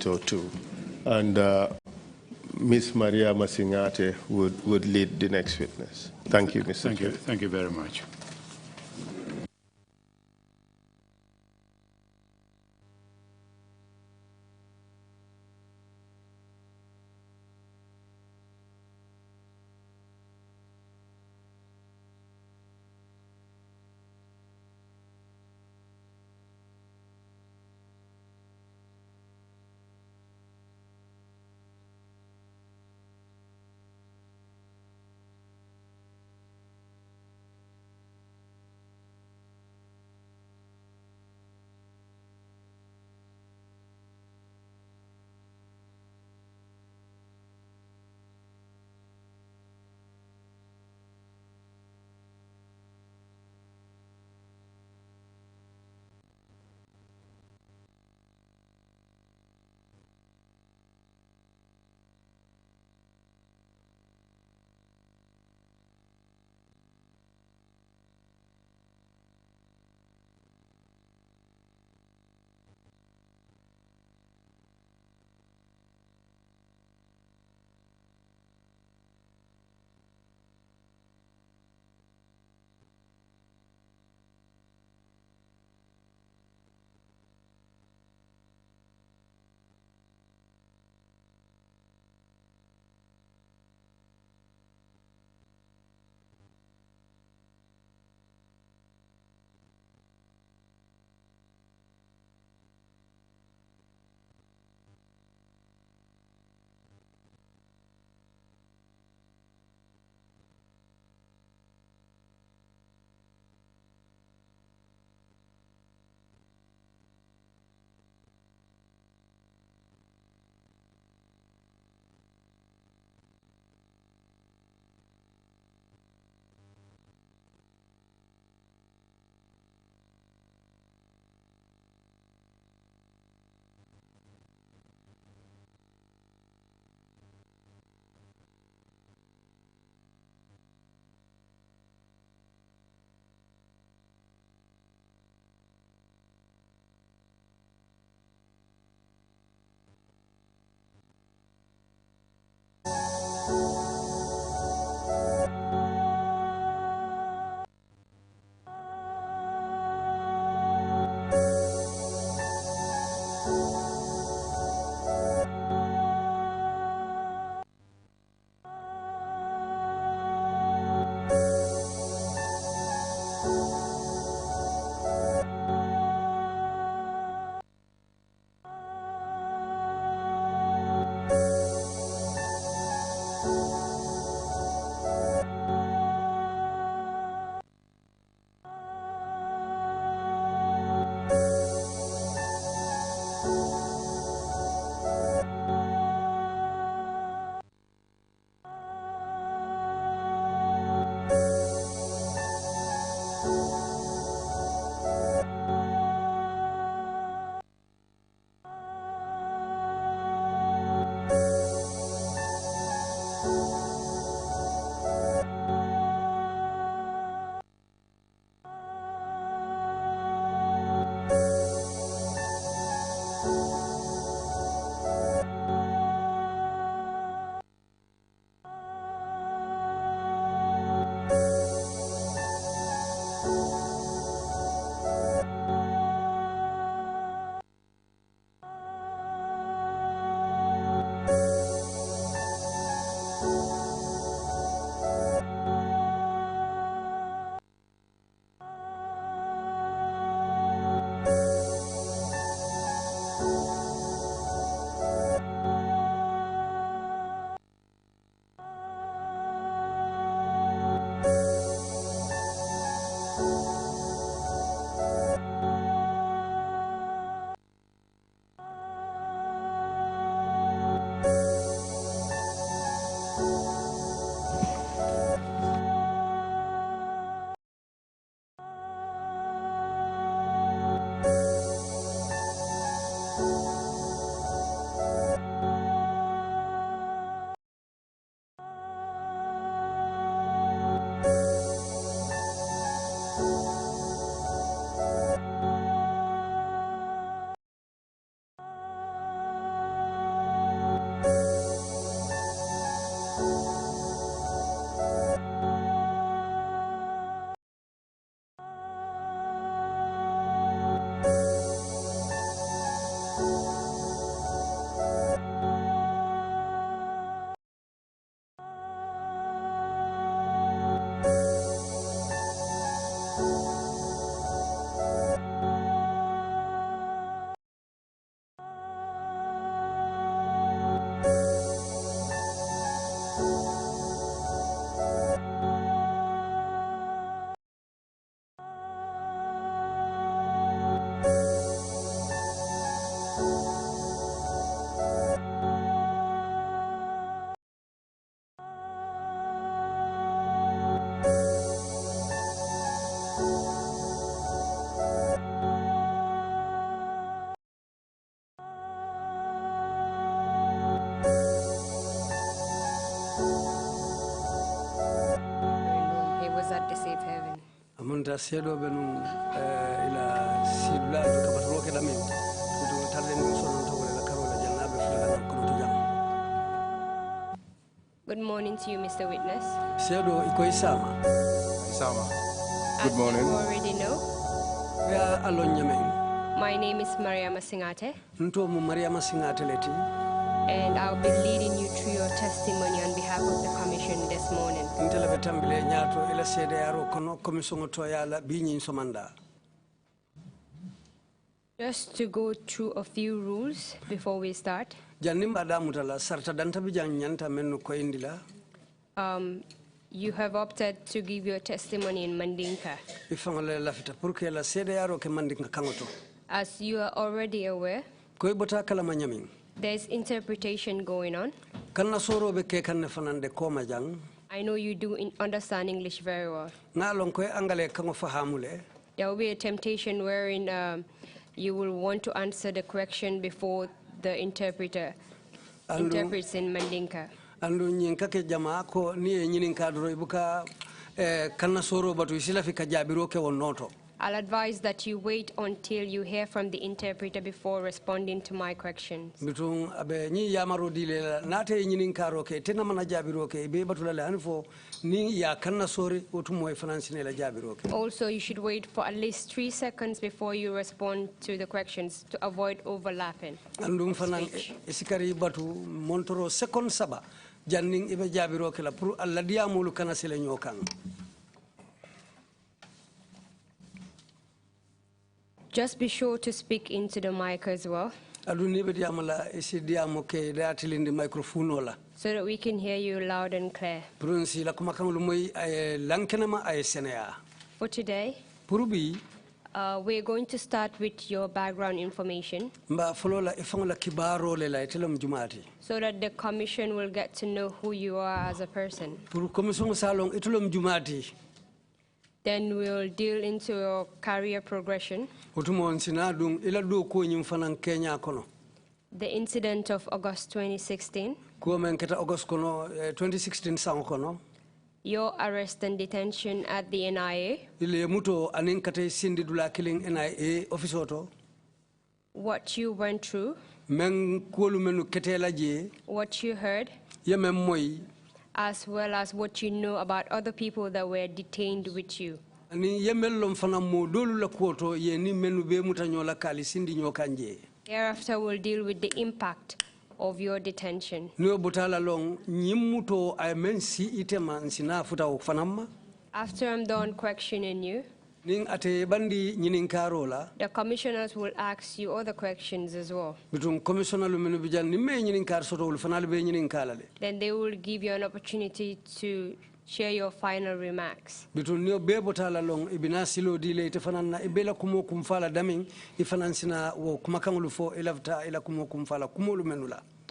PT2. And Ms. Maria Masingate would lead the next witness. Thank you, Mr. Chair. Thank you very much. ila sedo benu ila sibla do kabatro ke lamin do talen so non to wala karola jannabe fulana ko to jam. Good morning to you, Mr. Witness. Sedo iko isama. Good morning. As you already know, Ya alon nyamen. my name is Maria Masingate, Nto mu Maria Masingate leti. and I'll be leading you through your testimony on behalf of the Commission this morning. Ntele betambile nyato ila sede yaro kono komisiongo to yala binyi somanda. Just to go through a few rules before we start. Janimba da mutala sarta danta bijang nyanta menu ko indila. You have opted to give your testimony in Mandinka. Ifangale lafita purke la sede yaro ke mandinka kangoto. As you are already aware, Koi bota kala manyamin. there's interpretation going on. Kanna soro be ke kanne fanande koma jang. I know you do understand English very well. Na lon koy angale kango fahamule. There will be a temptation wherein you will want to answer the question before the interpreter interprets in Mandinka. Andu nyinka ke jama ko ni nyinin kadro ibuka kanna soro batu isila fika jabiro ke wonoto. I'll advise that you wait until you hear from the interpreter before responding to my questions. Bitung abe ni yamaro dile nate nyinin karo ke tena mana jabiro ke be batula le anfo ni ya kanna sori otumo e financine la jabiro ke. Also, you should wait for at least 3 seconds before you respond to the questions to avoid overlapping. Andum fanan isikari batu montoro second saba janning ibe jabiro ke la pour alla diamulu kana sele nyokan. Just be sure to speak into the mic as well, So that we can hear you loud and clear. For today, we're going to start with your background information, so that the Commission will get to know who you are as a person. Then we'll deal into your career progression, the incident of August 2016, your arrest and detention at the NIA, what you went through, what you heard, as well as what you know about other people that were detained with you. Thereafter, we'll deal with the impact of your detention. After I'm done questioning you, the commissioners will ask you other questions as well. Then they will give you an opportunity to share your final remarks. I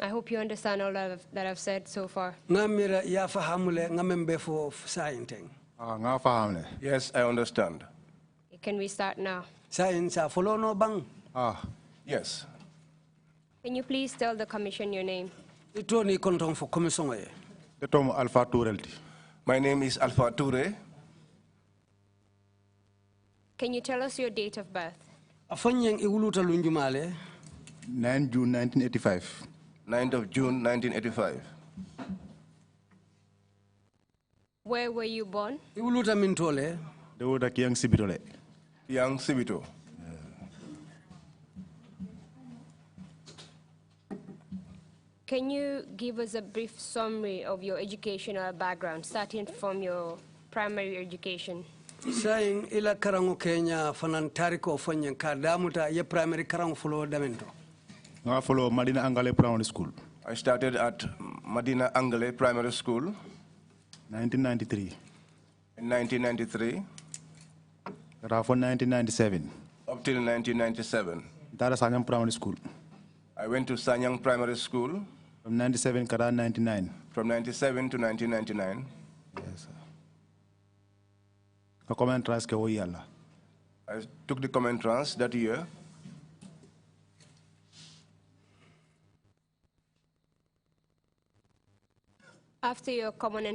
hope you understand all that I've said so far. Yes, I understand. Can we start now? Yes. Can you please tell the commission your name? My name is Alpha Toure. Can you tell us your date of birth? 9 June 1985. 9th of June 1985. Where were you born? Young Sibito. Can you give us a brief summary of your educational background, starting from your primary education? Saying ila karango Kenya fanan tariko fonyen kadamuta ye primary karango follow damento. I follow Madina Angale Primary School. I started at Madina Angale Primary School. 1993. In 1993. From 1997. Up till 1997. Dara Sanyang Primary School. I went to Sanyang Primary School. From 97 to 99. From 97 to 1999. Yes, sir. A common trans ke yalla. I took the common trans that year. After your common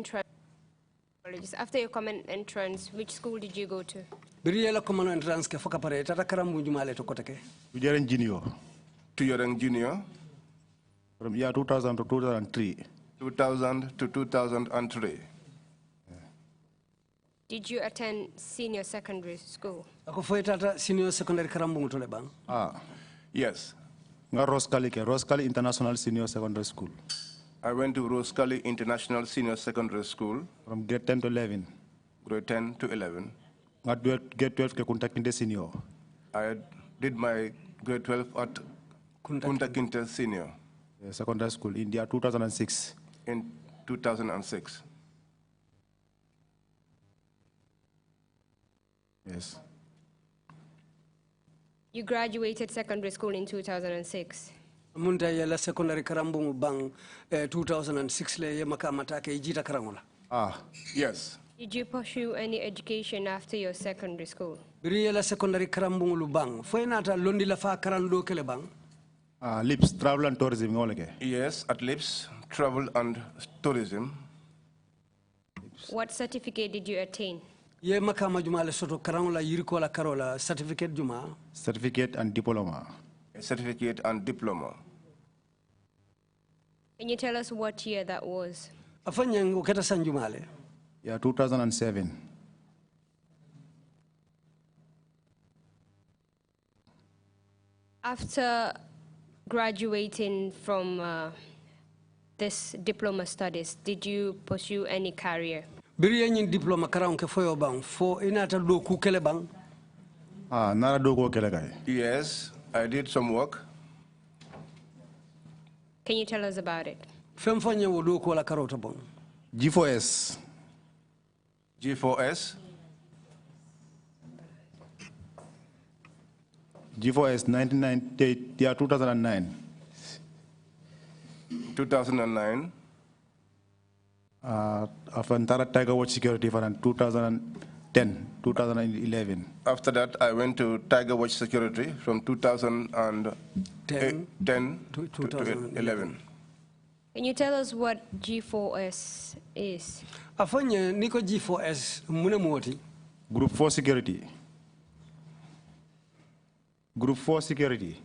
entrance, which school did you go to? Biriela common entrance ke foka pare tata karambu jumale to kotake. Tujaran junior. Tujaran junior. From year 2000 to 2003. 2000 to 2003. Did you attend senior secondary school? Ako foi tata senior secondary karambu mutole bang. Yes. Nga Roskali International Senior Secondary School. I went to Roskali International Senior Secondary School. From grade 10 to 11. Grade 10 to 11. Grade 12 ke Kunta Kinte Senior. I did my grade 12 at Kunta Kinte Senior. Secondary School in the year 2006. In 2006. Yes. You graduated secondary school in 2006. Munta yela secondary karambu bang 2006 le yemaka matake ijita karangola. Yes. Did you pursue any education after your secondary school? Biriela secondary karambu lubang. Foi nata londi la fa karando kele bang. LIPS, Travel and Tourism. Yes, at LIPS, Travel and Tourism. What certificate did you attain? Ye makama juma le soto karangola yiriko la karola certificate juma. Certificate and diploma. A certificate and diploma. Can you tell us what year that was? Afanyang uketa sanjumale. Yeah, 2007. After graduating from this diploma studies, did you pursue any career? Biriyanyin diploma karang ke foyo bang fo inata do ku kele bang. Nara do ko kele kay. Yes, I did some work. Can you tell us about it? Fem fanya wo do ko la karota bang. G4S. G4S. G4S 1998, yeah, 2009. 2009. After Tiger Watch Security for 2010, 2011. After that, I went to Tiger Watch Security from 2010 to 2011. Can you tell us what G4S is? Afanya niko G4S mune moti. Group 4 Security. Group 4 Security.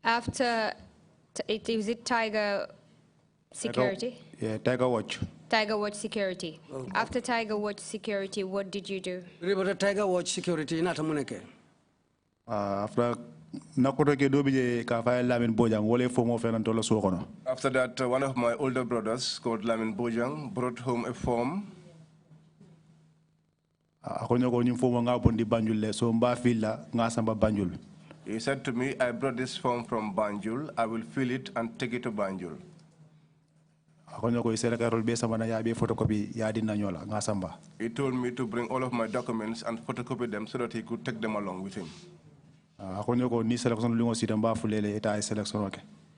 After, is it Tiger Security? Tiger Watch. Tiger Watch Security. Okay. After Tiger Watch Security, what did you do? Ribata Tiger Watch Security inata muneke. After after that, one of my older brothers called Lamin Bojang brought home a form. He said to me, I brought this form from Banjul. I will fill it and take it to Banjul. He told me to bring all of my documents and photocopy them so that he could take them along with him. He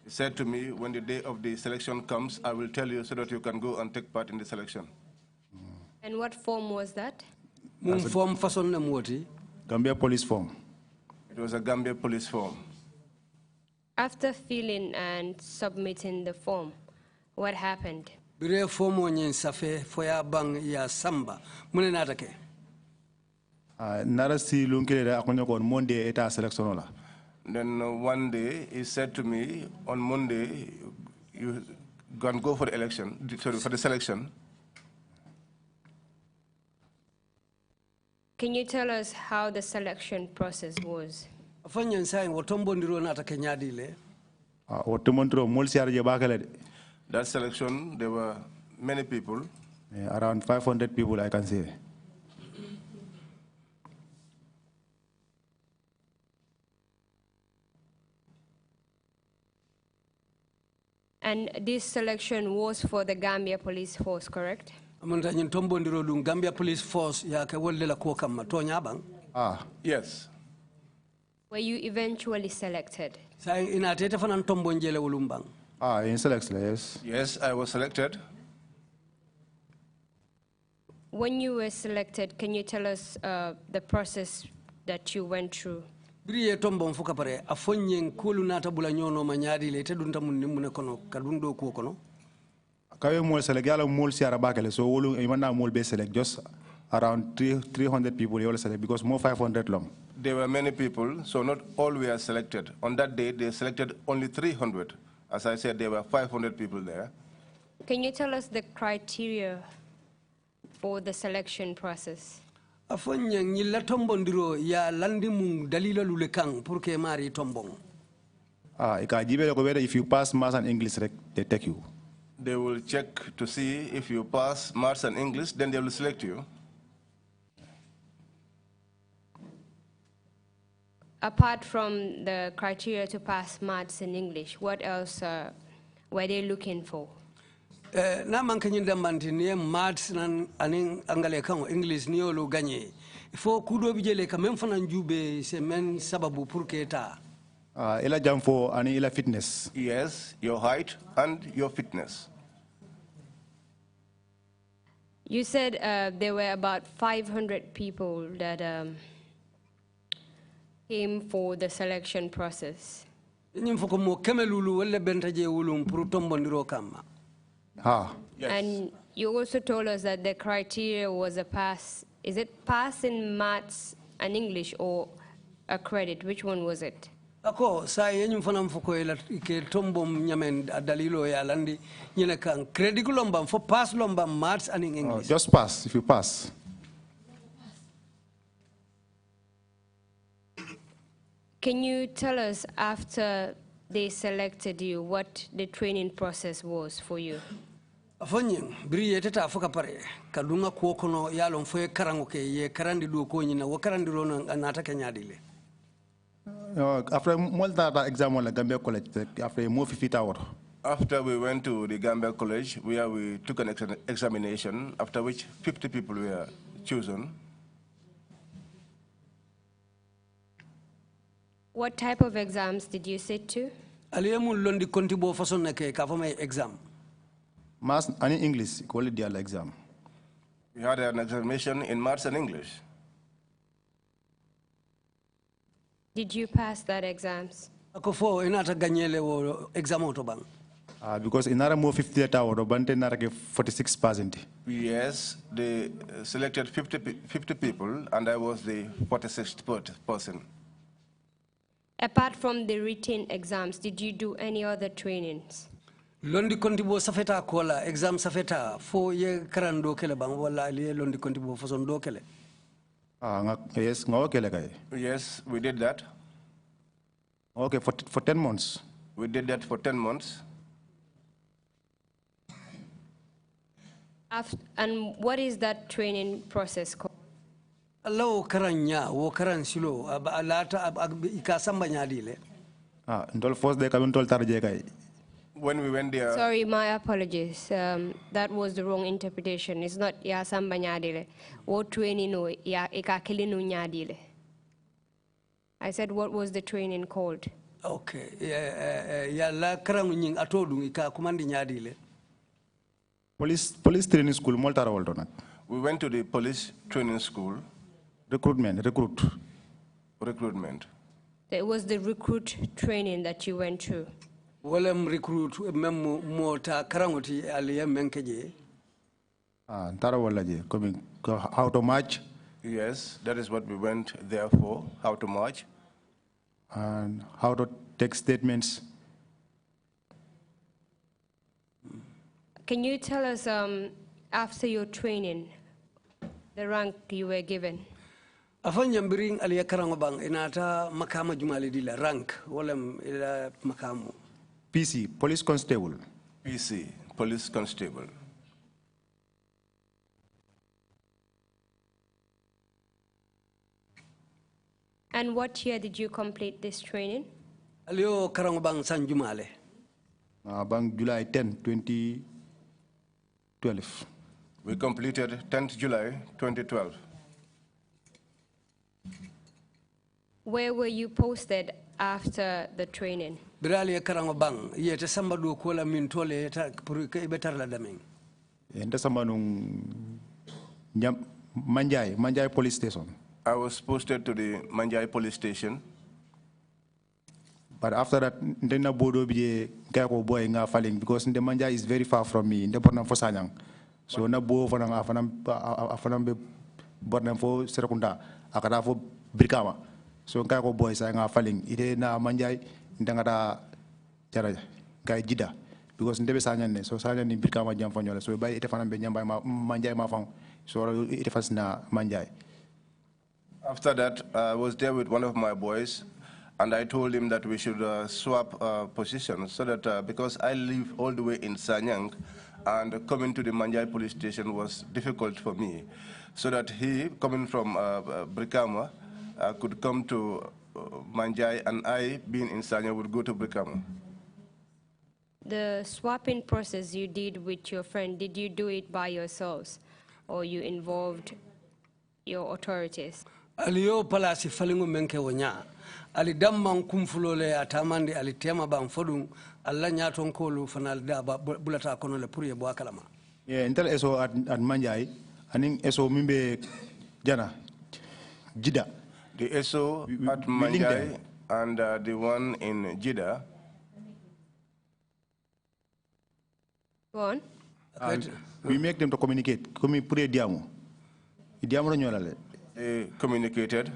said to me, when the day of the selection comes, I will tell you so that you can go and take part in the selection. And what form was that? Gambia police form. It was a Gambia police form. After filling and submitting the form, what happened? Bire form onyen safe foya bang ya samba. Mune natake. Nara si lunkele akonyo kon Monday eta selection la. Then one day he said to me, on Monday you can go for the election, sorry, for the selection. Can you tell us how the selection process was? Afanya nsai wotombo ndiro natake nyadile. That selection, there were many people. Around 500 people, I can say. And this selection was for the Gambia Police Force, correct? Gambia Police Force Yes. Were you eventually selected? In selection, yes. Yes, I was selected. When you were selected, can you tell us the process that you went through? Briye tombo mfuka pare afonyen kulu nata bula nyono manyadi le tedunta munni mune kono kadundo ko kono. Kawe mol select yala mol siara bakele so wolu imanda mol be select just around 300 people you select because more 500 long. There were many people, so not all were selected. On that day, they selected only 300. As I said, there were 500 people there. Can you tell us the criteria for the selection process? Afonyang nyilla tombondiro ya landi mung dalila lule kang pour que mari tombong. If you pass maths and English, they take you. They will check to see if you pass maths and English, then they will select you. Apart from the criteria to pass maths and English, what else were they looking for? Na man kanyin dambanti ni maths nan aning angale kang English ni olu gagné. Fo kudo bijele ka même fana njube c'est men sababu pour que ta. Ila jamfo ani ila fitness. Yes, your height and your fitness. You said there were about 500 people that came for the selection process. Nim foko mo kemelulu wala bentaje wulum pour tombondiro kama. Yes. And you also told us that the criteria was a pass. Is it pass in maths and English or a credit? Which one was it? Ako sa yenyum fanam foko ila ke tombom nyamen dalilo ya landi nyene kan credit lomba for pass lomba maths and English. Just pass if you pass. Can you tell us after they selected you what the training process was for you? Afonyeng biri yeteta foka pare kadunga kuokono yalon foye karango ke ye karandi do ko nyina wo karandi ro anata kenyadile. After Malta exam on the Gambia College, after more 50 hours. After we went to the Gambia College, where we took an examination, after which 50 people were chosen. What type of exams did you sit to? Aliyemu londi kontibo fason na ke kafama exam. Maths and English, equally the exam. We had an examination in maths and English. Did you pass that exams? Akofo inata ganyele wo exam otobang. Because in more 58 hours, Bante narake 46%. Yes, they selected 50 people, and I was the 46th person. Apart from the written exams, did you do any other trainings? Londi kontibo safeta kola exam safeta fo ye karando kele bang wala aliye londi kontibo fason do kele. Yes, we did that. Okay, for 10 months. We did that for 10 months. And what is that training process called? Allah karanya wo karan silo alata ikasamba nyadile. Ndol first day kabin tol tarje kay. When we went there. Sorry, my apologies. That was the wrong interpretation. It's not ya samba nyadile. Wo training no ya ikakili no nyadile. I said, what was the training called? Okay. Ya la karangu nying atodu ika kumandi nyadile. Police training school moltara waldonat. We went to the police training school. Recruitment. It was the recruit training that you went through. Walem recruit memo mota karanguti aliye menkeje. Tara walaje coming how to march. Yes, that is what we went there for, how to march. And how to take statements. Can you tell us, after your training, the rank you were given? Afanyam biring aliya karangobang inata makama jumali dila rank walem ila makamu. PC, police constable. PC, police constable. And what year did you complete this training? Aliyo karangobang San Jumale. Bang July 10, 2012. We completed 10th July 2012. Where were you posted after the training? Birali karangobang yete samba do kola min tole ta pour ke betar la daming. Ente samba nung Manjai police station. I was posted to the Manjai police station. But after that, then na bodo bije kaya ko boy nga falling because the manja is very far from me. The bornam fo sanyang. So na bo fanang afanam be bornam fo serakunda akada fo Brikama. So kaya ko boy sa nga falling. Ite na manjay ndangata jara kay jida because ndebe sanyan ne so sanyan ni Brikama jam fanyola so bay ite fanam be nyambay ma manjay ma fang so ite fas na manjay. After that, I was there with one of my boys, and I told him that we should swap positions so that because I live all the way in Sanyang, and coming to the Manjai police station was difficult for me, so that he, coming from Brikama, could come to Manjai, and I, being in Sanyang, would go to Brikama. The swapping process you did with your friend, did you do it by yourselves, or you involved your authorities? Aliyo palasi falingu menke wonya ali damman kumfulole atamandi ali tema ban fodun alla nyaton kolu fanal da bulata kono le puriye bo akalama. Yeah, intel eso at Manjai aning eso mimbe jana jida. The SO at Manjai and the one in Jeddah. Go on. We make them to communicate. Come pure diamo. Diamo nyolale. They communicated.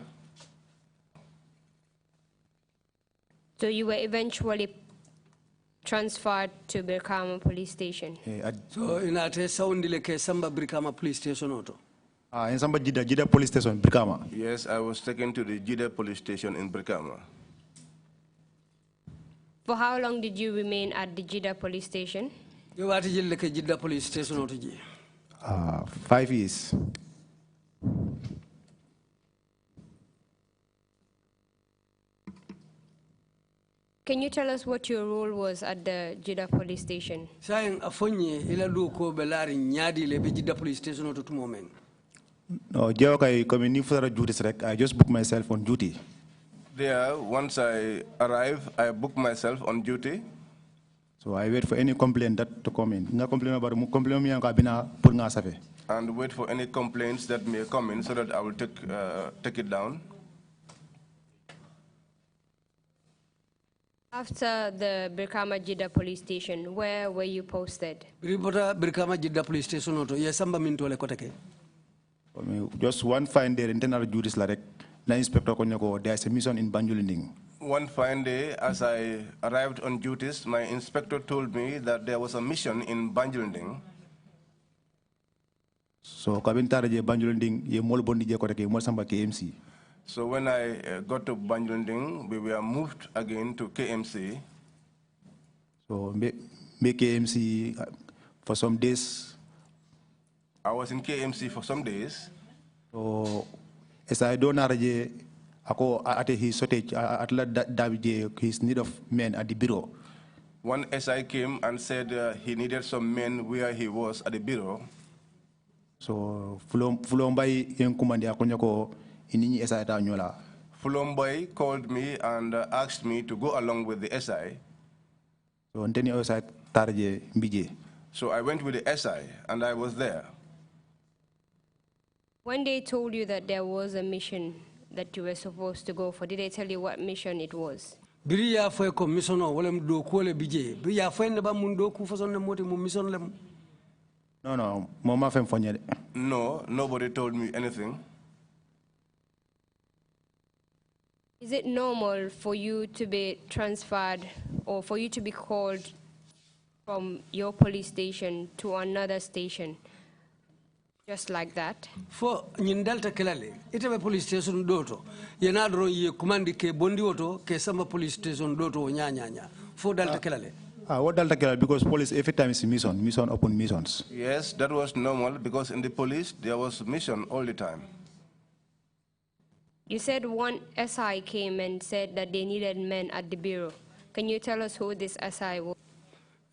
So you were eventually transferred to Brikama police station? So inate soundile ke samba Brikama police station auto? In samba Jeddah police station, Brikama. Yes, I was taken to the Jeddah police station in Brikama. For how long did you remain at the Jeddah police station? You were at Jeddah police station auto? 5 years. Can you tell us what your role was at the Jeddah police station? Saying afonye ila lu ko belari nyadi le be Jeddah police station auto to moment. No, I just booked myself on duty. There, once I arrive, I book myself on duty. So I wait for any complaint that to come in. And wait for any complaints that may come in so that I will take it down. After the Brikama Jeddah police station, where were you posted? Brikama Jeddah police station auto yesamba mintole koteke. Just one fine day, internal duties like na inspector konyako. There's a mission in Banjulinding. One fine day, as I arrived on duties, my inspector told me that there was a mission in Banjulinding. So kabintara je Banjulinding ye mol bondi je koteke mol samba KMC. So when I got to Banjulinding, we were moved again to KMC. So me KMC for some days. I was in KMC for some days. So as I don't know, ako at his shortage at his need of men at the bureau. One SI came and said he needed some men where he was at the bureau. So Fulombai yung kumandi ako nyako ininyi SI ta nyola. Fulombai called me and asked me to go along with the SI. So nteni SI tarje mbije. So I went with the SI and I was there. When they told you that there was a mission that you were supposed to go for, did they tell you what mission it was? Biri ya fwe ko mission o wala mdo ko le bije. Biri ya fwe ne ba mundo ku fason ne moti mu mission lem. No, mama fem fonyede. No, nobody told me anything. Is it normal for you to be transferred or for you to be called from your police station to another station just like that? For nyindalta kelale, ite be police station doto. Yenadro ye kumandi ke bondi oto ke sama police station doto nya. For dalta kelale. What dalta kelale because police every time is mission upon missions. Yes, that was normal because in the police there was mission all the time. You said one SI came and said that they needed men at the bureau. Can you tell us who this SI was?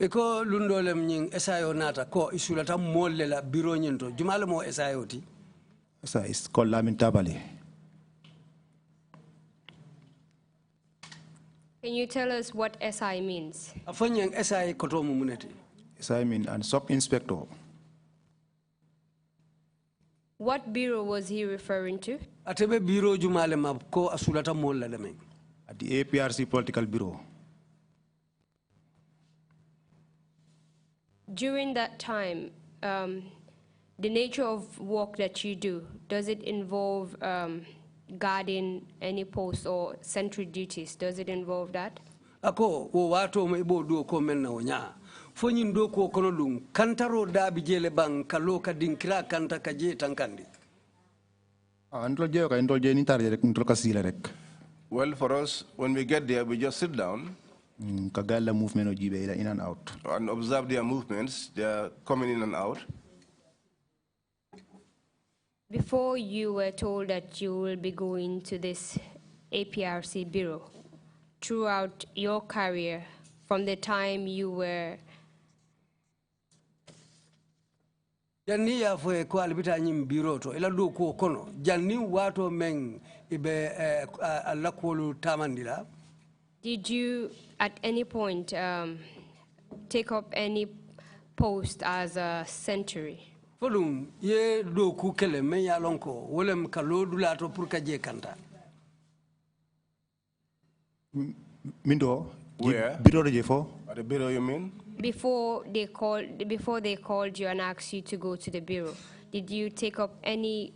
Eko lundolem nying SIO nata ko isulata molle la bureau nyento jumala mo SIO ti. SI is called Lamin Tabali. Can you tell us what SI means? Afanyang SI koto mumuneti. SI mean and sub-inspector. What bureau was he referring to? Atebe bureau jumale ma ko asulata molle la men. At the APRC Political Bureau. During that time, the nature of work that you do, does it involve guarding any post or sentry duties? Does it involve that? Ako wo wato mo ibo do ko men na wonya fo nyin do ko kono dum kantaro dabi jele bang kalo ka dinkira kanta ka je tankandi. Well, for us, when we get there, we just sit down Kagala movement in and out. And observe their movements. They are coming in and out. Before you were told that you will be going to this APRC bureau, throughout your career, from the time you were Janni ya fo ko albita nyim bureau to ila do ko kono janni wato men ibe alla ko tamandila. Did you at any point take up any post as a sentry? Folum ye do ku kele men ya lonko wolem ka lodula to pour ka je kanta. Mindo, where? Bureau de Jefo? At the bureau, you mean? Before they called you and asked you to go to the bureau, did you take up any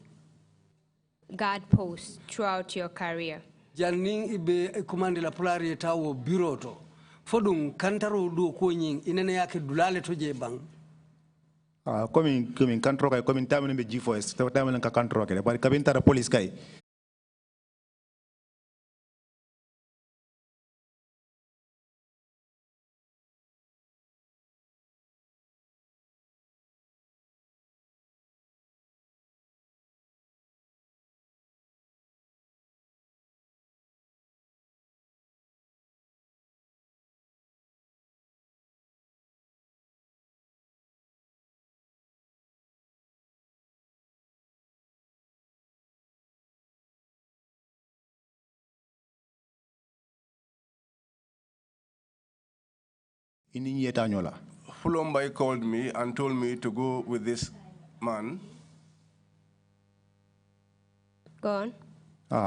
guard posts throughout your career? Janning ibe commande la polari tawo bureau to fodum kantaro do ko nyin inene yake dulale to je bang. Coming control kay coming tamen be G4S tamen ka control kay bari kabin tara police kay. Fulombai called me and told me to go with this man. Go on. So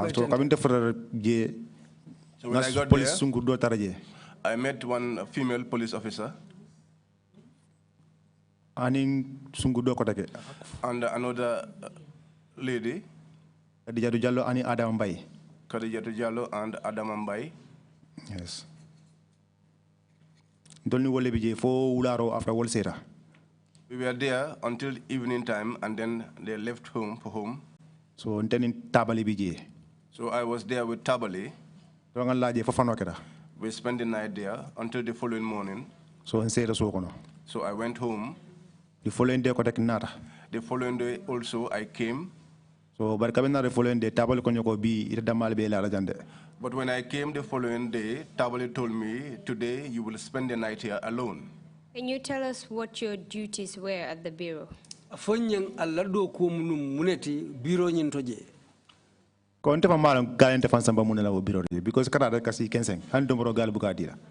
when I got there, I met one female police officer. And another lady. Khadijatu Jallo and Adam Mbai. Khadijatu Jallo and Adam Mbai. Yes. We were there until evening time, and then they left home for home. So I was there with Tabali. We spent the night there until the following morning. So I went home. The following day also I came. So but when I came the following day, Tabali told me, today you will spend the night here alone. Can you tell us what your duties were at the bureau? Because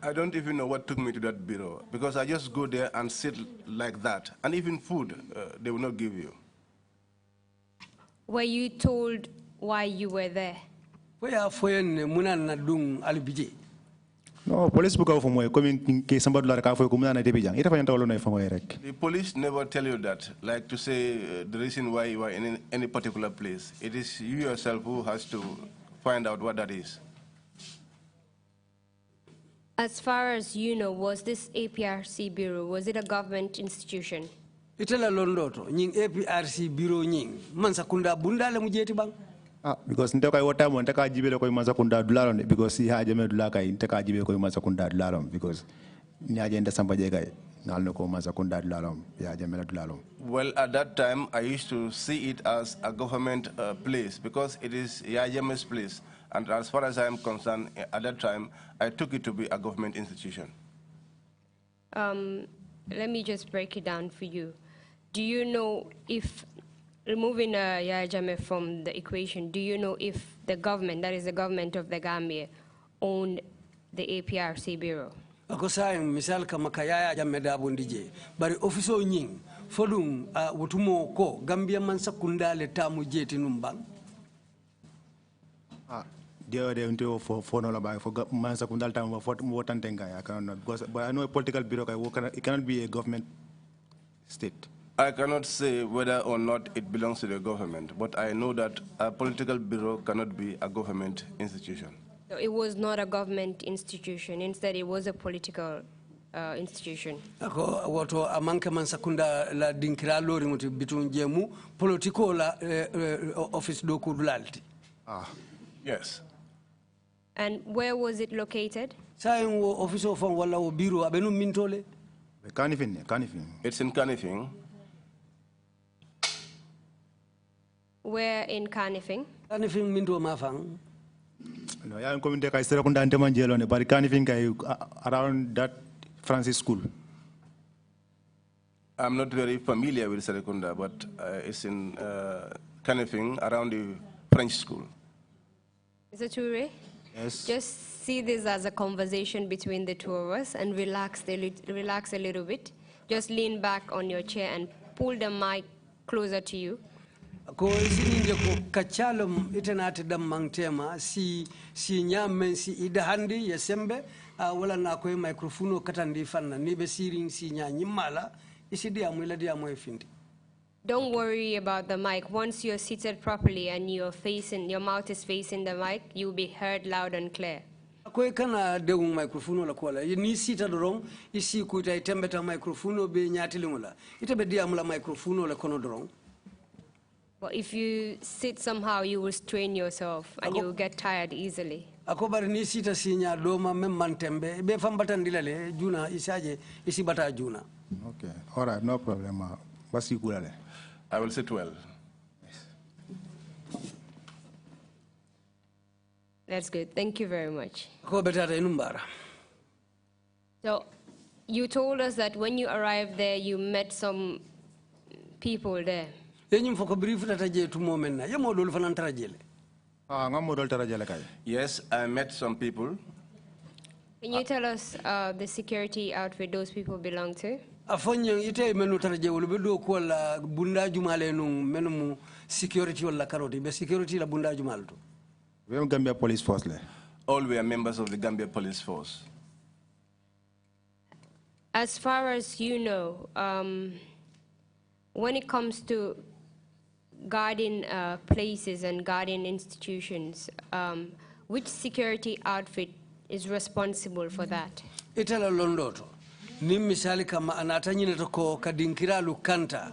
I don't even know what took me to that bureau, because I just go there and sit like that. And even food, they will not give you. Were you told why you were there? No, police book for me coming case somebody like for the police never tell you that, like to say the reason why you are in any particular place. It is you yourself who has to find out what that is. As far as you know, was this APRC bureau, was it a government institution? Itela londoto nying APRC bureau nying mansakunda bundale mujeti bang. Because ntaka wata mo ntaka jibele ko masakunda dulalon because he haje me dulaka ntaka jibele ko masakunda dulalon because ni haje nda samba je kay ngalno ko masakunda dulalon ya haje me dulalon. Well, at that time I used to see it as a government place because it is Yajeme's place, and as far as I am concerned at that time I took it to be a government institution. Let me just break it down for you. Do you know if, removing Yaya Jammeh from the equation, do you know if the government, that is the government of the Gambia, owned the APRC bureau? Ako sayang misal kama Yaya Jammeh dabondije bari ofiso nying fodum wutumo ko Gambia man sakunda le tamu jeti numbang. they into for no by for mansa kundal time for what and I cannot because but I know a political bureau it cannot be a government state. I cannot say whether or not it belongs to the government, but I know that a political bureau cannot be a government institution. So it was not a government institution. Instead, it was a political institution. Ako wato amanka mansakunda la dinkira lori muti bitun jemu politiko la office do kudulalti. Yes. And where was it located? Sayin wo office of wala wo biro abenu mintole. Kanifing. It's in Kanifing. Where in Kanifing? Kanifing minto mafang. No, I am coming to Kaisera Kunda Antemanjelo, but Kanifing around that Francis school. I'm not very familiar with Serekunda, but it's in Kanifing around the French school. Mr. Trrc? Yes. Just see this as a conversation between the two of us and relax a little bit. Just lean back on your chair and pull the mic closer to you. Ko sininde ko kacalum itenate dam mangtema si nyamen si idahandi ya sembe wala na ko microphone katandi fanna ni be siring si nya nyimala isi dia moy findi. Don't worry about the mic. Once you're seated properly and your mouth is facing the mic, you'll be heard loud and clear. Ko kana de microphone la kola ni sita dorong isi ko tay tembeta microphone be nyati lingula ite dia mula microphone la kono dorong. But if you sit somehow, you will strain yourself and you will get tired easily. Ako bari ni sita sinya doma memmantembe be fambata ndilale juna isaje isi bata juna. Okay. All right, no problem. I will sit well. That's good. Thank you very much. Ko betata inumbara. So you told us that when you arrived there, you met some people there. Yes, I met some people. Can you tell us the security outfit those people belong to? Security wala karoti be security la bunda jumalto. We are Gambia Police Force. All we are members of the Gambia Police Force. As far as you know, when it comes to guarding places and guarding institutions, which security outfit is responsible for that? Itala londoto. Ni misali kama anata nyine toko kadinkira lukanta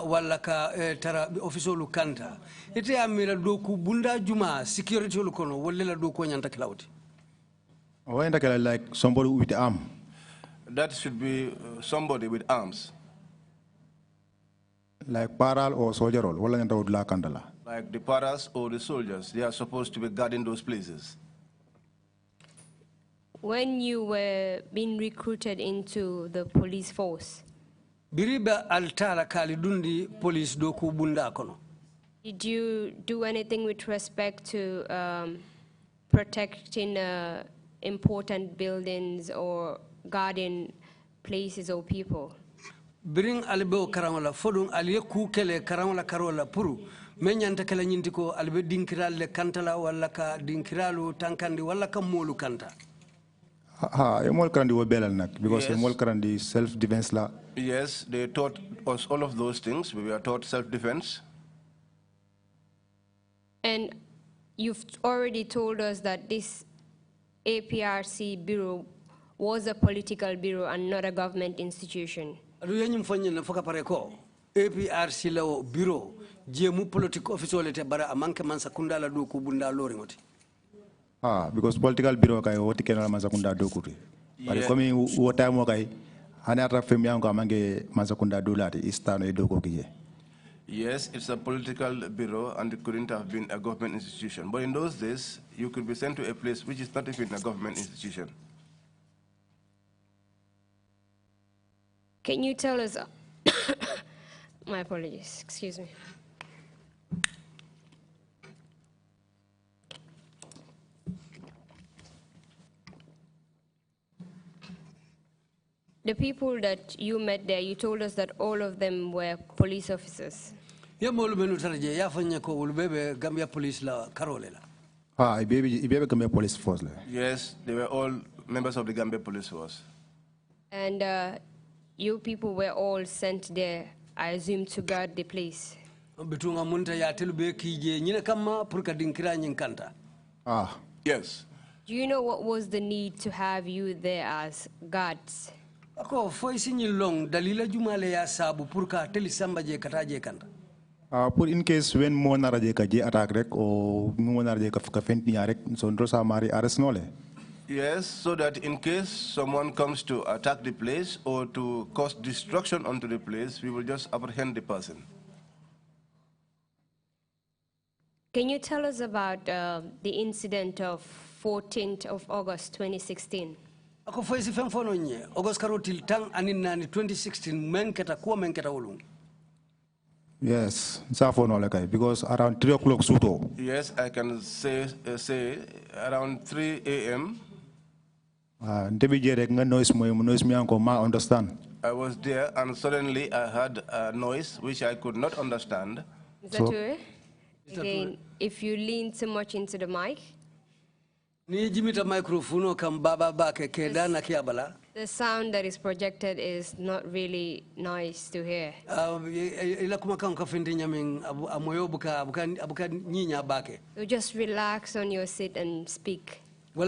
wala ka tara ofiso lukanta ite amira doku bunda juma security lukono wala la doku nyanta cloud. Why like somebody with arm? That should be somebody with arms. Like paral or soldier role, wala nyanta udla kandala. Like the paras or the soldiers, they are supposed to be guarding those places. When you were being recruited into the police force, biriba altala kalidundi police doku bunda kono. Did you do anything with respect to protecting important buildings or guarding places or people? Bring albo karangola fodun aliyeku kele karangola karola puru menyanta kala nyintiko albe dinkiral le kantala wala ka dinkiralu tankandi wala ka molu kanta. Because self-defense law. Yes, they taught us all of those things. We were taught self-defense. And you've already told us that this APRC bureau was a political bureau and not a government institution. APRC lao bureau jemu political official te bara amanke mansa kunda la do ku bunda lori ngoti. Because political bureau kai woti kenala mazakunda dokuti. But coming what time wakai anata fem yango amange mazakunda dolati istano edoko kiye. Yes, it's a political bureau and it couldn't have been a government institution. But in those days, you could be sent to a place which is not even a government institution. Can you tell us my apologies, excuse me. The people that you met there, you told us that all of them were police officers. Ya molu menu tarje ya fanya ko ulbebe Gambia police la karolela. Gambia police force. Yes, they were all members of the Gambia police force. And you people were all sent there, I assume, to guard the place. Yes. Do you know what was the need to have you there as guards? Put in case when mo naraje ka je attack rek o mo naraje ka fenti rek so ndrosa mari arrest nole. Yes, so that in case someone comes to attack the place or to cause destruction onto the place, we will just apprehend the person. Can you tell us about the incident of 14th of August 2016? Ako foisi femfono nye August karotil tang aninani 2016 menketa kuwa menketa ulung. Yes, because around 3 o'clock suto. Yes, I can say around 3 a.m. Noise me understand. I was there and suddenly I heard a noise which I could not understand. Is that true? Again, if you lean too much into the mic. The sound that is projected is not really nice to hear. So just relax on your seat and speak. You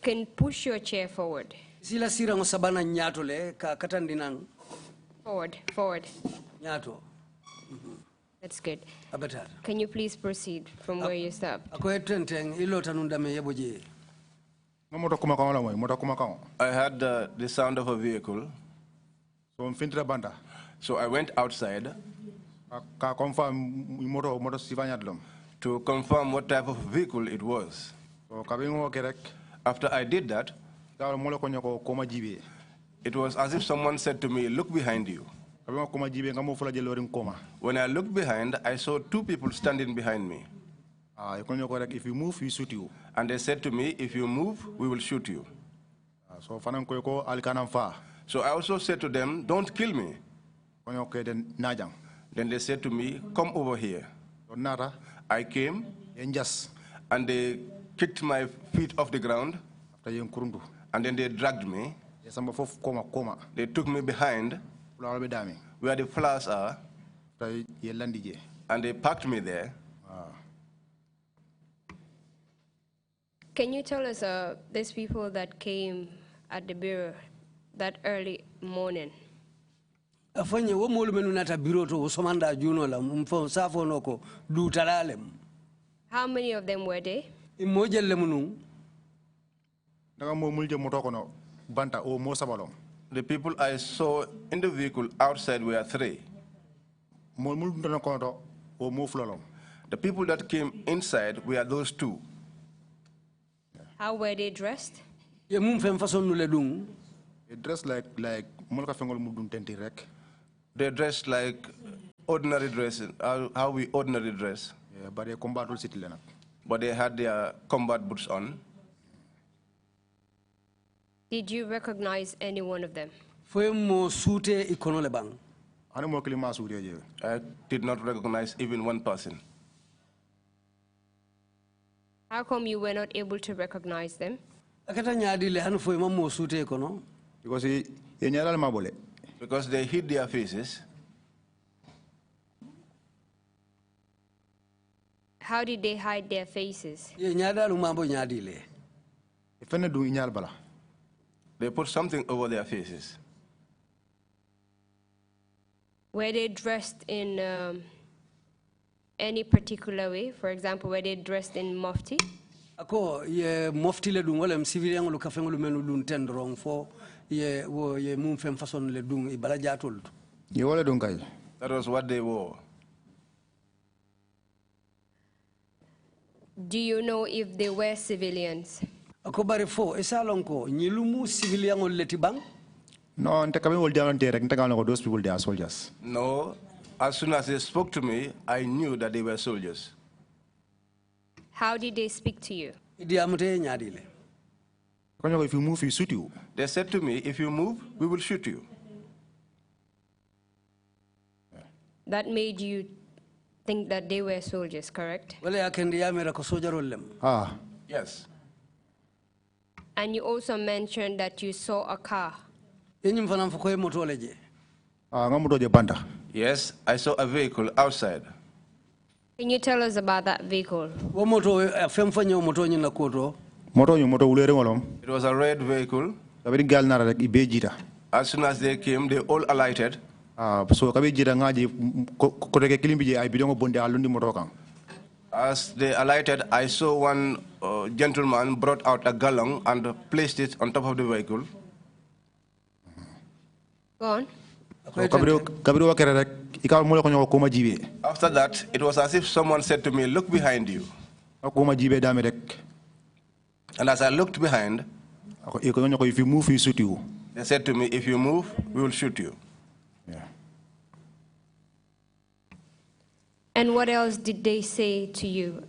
can push your chair forward. Forward. That's good. Can you please proceed from where you stopped? I heard the sound of a vehicle. So I went outside to confirm what type of vehicle it was. After I did that, it was as if someone said to me, "Look behind you." When I looked behind, I saw 2 people standing behind me. If you move, we shoot you. And they said to me, "If you move, we will shoot you." So I also said to them, "Don't kill me." Then they said to me, "Come over here." I came, and they kicked my feet off the ground, and then they dragged me. They took me behind where the flowers are, and they packed me there. Can you tell us these people that came at the bureau that early morning? How many of them were there? The people I saw in the vehicle outside were 3. The people that came inside were those 2. How were they dressed? They dressed like they dressed like ordinary dresses, how we ordinary dress. Yeah, but they combat city. But they had their combat boots on. Did you recognize any one of them? I did not recognize even one person. How come you were not able to recognize them? Because they hid their faces. How did they hide their faces? They put something over their faces. Were they dressed in any particular way? For example, were they dressed in mufti? Ako ye mufti le dung wala civilian lu kafengo lu menu lu tendrong fo ye mum fem façon le dung ibala jatul. Ye wala dung kay. That was what they wore. Do you know if they were civilians? Ako bari fo esalonko nyilumu civilian ol leti bang? No, those people they are soldiers. No, as soon as they spoke to me, I knew that they were soldiers. How did they speak to you? If you move, we shoot you. They said to me, "If you move, we will shoot you." That made you think that they were soldiers, correct? Ah. Yes. And you also mentioned that you saw a car. Yes, I saw a vehicle outside. Can you tell us about that vehicle? It was a red vehicle. As soon as they came, they all alighted. As they alighted, I saw one gentleman brought out a gallon and placed it on top of the vehicle. Go on. After that, it was as if someone said to me, "Look behind you." And as I looked behind, if you move, we shoot you. They said to me, "If you move, we will shoot you." Yeah. And what else did they say to you?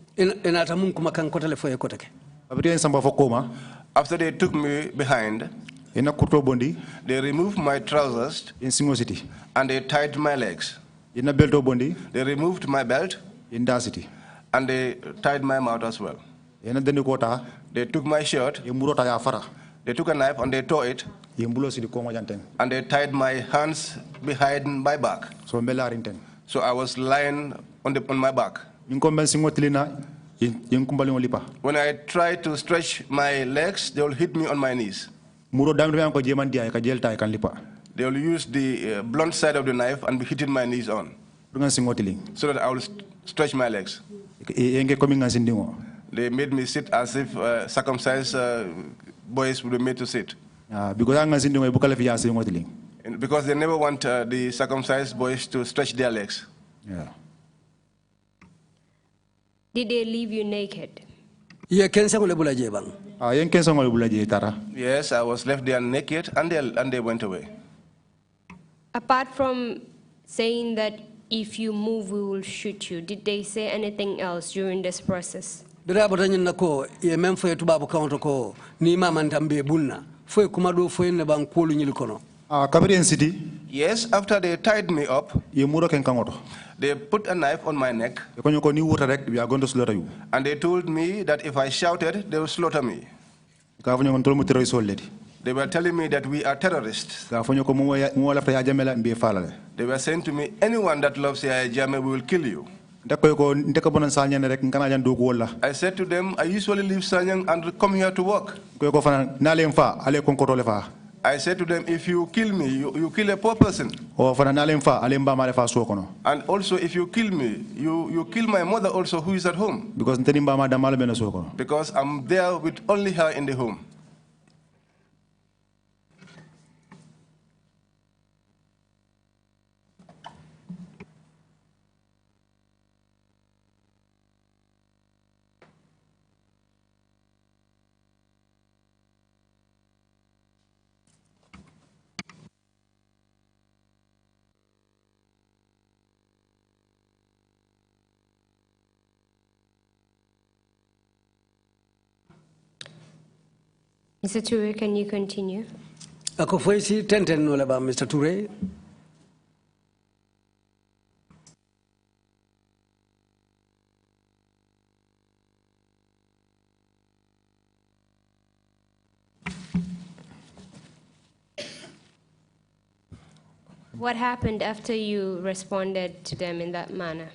After they took me behind, they removed my trousers and they tied my legs. They removed my belt and they tied my mouth as well. They took my shirt, they took a knife and they tore it, and they tied my hands behind my back. So I was lying on my back. When I tried to stretch my legs, they will hit me on my knees. They will use the blunt side of the knife and be hitting my knees on, so that I will stretch my legs. They made me sit as if circumcised boys would be made to sit. Because they never want the circumcised boys to stretch their legs. Yeah. Did they leave you naked? Yes, I was left there naked and they went away. Apart from saying that if you move, we will shoot you, did they say anything else during this process? Yes, after they tied me up, they put a knife on my neck, and they told me that if I shouted, they would slaughter me. They were telling me that we are terrorists. They were saying to me, anyone that loves Yaya Jammeh, we will kill you. I said to them, I usually leave Sanyang and come here to work. I said to them, if you kill me, you kill a poor person. And also, if you kill me, you kill my mother also, who is at home. Because I'm there with only her in the home. Mr. Trrc, can you continue? Mr. Trrc. What happened after you responded to them in that manner?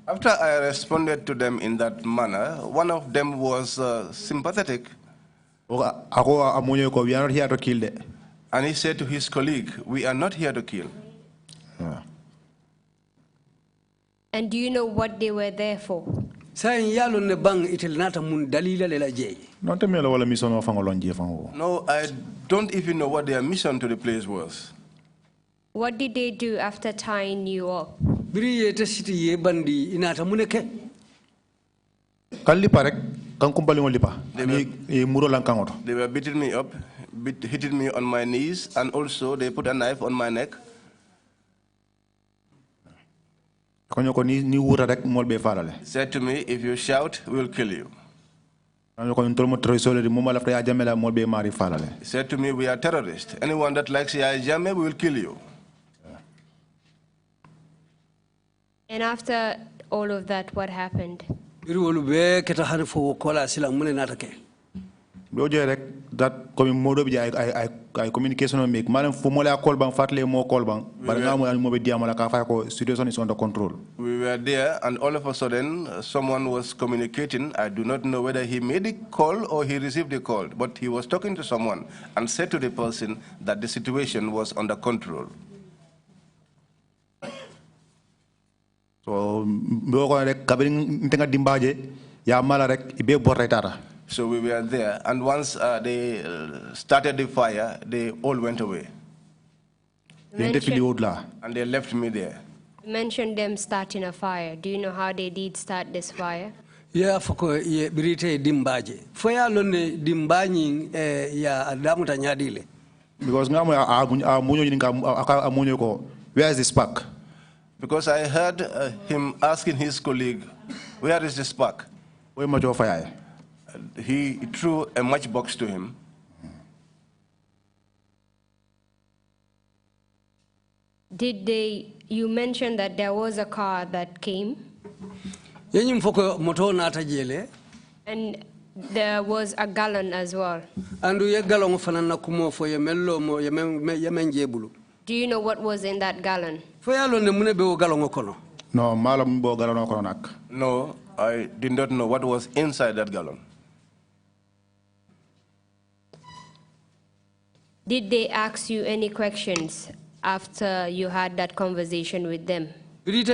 After I responded to them in that manner, one of them was sympathetic. And he said to his colleague, we are not here to kill. Yeah. And do you know what they were there for? No, I don't even know what their mission to the place was. What did they do after tying you up? They were beating me up, hitting me on my knees, and also they put a knife on my neck. Said to me, if you shout, we will kill you. He said to me, we are terrorists. Anyone that likes Yaya Jammeh, we will kill you. And after all of that, what happened? That I communication make malam fumola call bang fatle mo call bang baranga mo be diamala ka fa ko situation is under control. We were there and all of a sudden someone was communicating. I do not know whether he made a call or he received a call, but he was talking to someone and said to the person that the situation was under control. So mboko rek kabin ntenga dimbaje ya mala rek ibe borretara. So we were there, and once they started the fire, they all went away. And they left me there. You mentioned them starting a fire. Do you know how they did start this fire? Yeah, foko ye birite dimbaje. Fire lonne dimbanyi ya adamu tanyadile. Because where is the spark? Because I heard him asking his colleague, where is the spark? Where much of fire? He threw a matchbox to him. You mentioned that there was a car that came. And there was a gallon as well. Do you know what was in that gallon? No, I did not know what was inside that gallon. Did they ask you any questions after you had that conversation with them? Yes,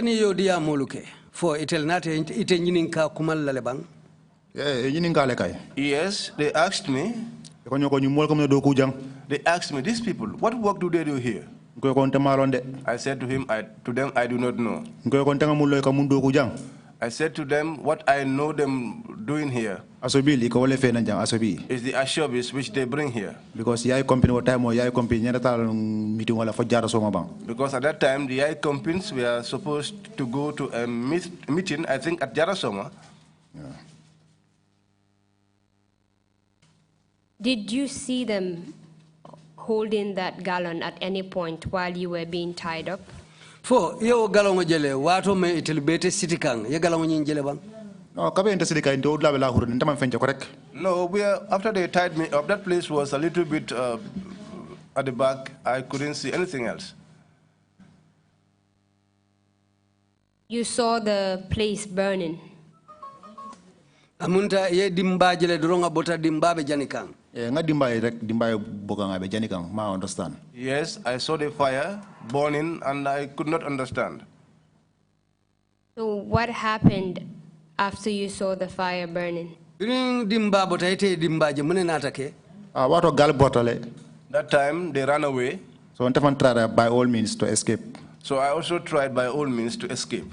they asked me. They asked me, these people, what work do they do here? I said to them, I do not know. I said to them, what I know them doing here is the ashobis which they bring here. Because yai company time or yai company meeting wala for jara soma bang. Because at that time the yai companies were supposed to go to a meeting, I think at Jarasoma. Yeah. Did you see them holding that gallon at any point while you were being tied up? Fo yo galongo jele wato me itilbete sitikang ye galongo nyin jele bang. No, kabe inte sidika inte odla bela huru nta man fenja correct. No, after they tied me up, that place was a little bit at the back. I couldn't see anything else. You saw the place burning. Amunta ye dimba jele doronga bota dimba be janikang. Nga dimba boka nga be janikang. Ma understand. Yes, I saw the fire burning and I could not understand. So what happened after you saw the fire burning? Bring dimba bota ite dimba je mune natake. Wato gal botale. That time they ran away. So Ntefan tried by all means to escape. So I also tried by all means to escape.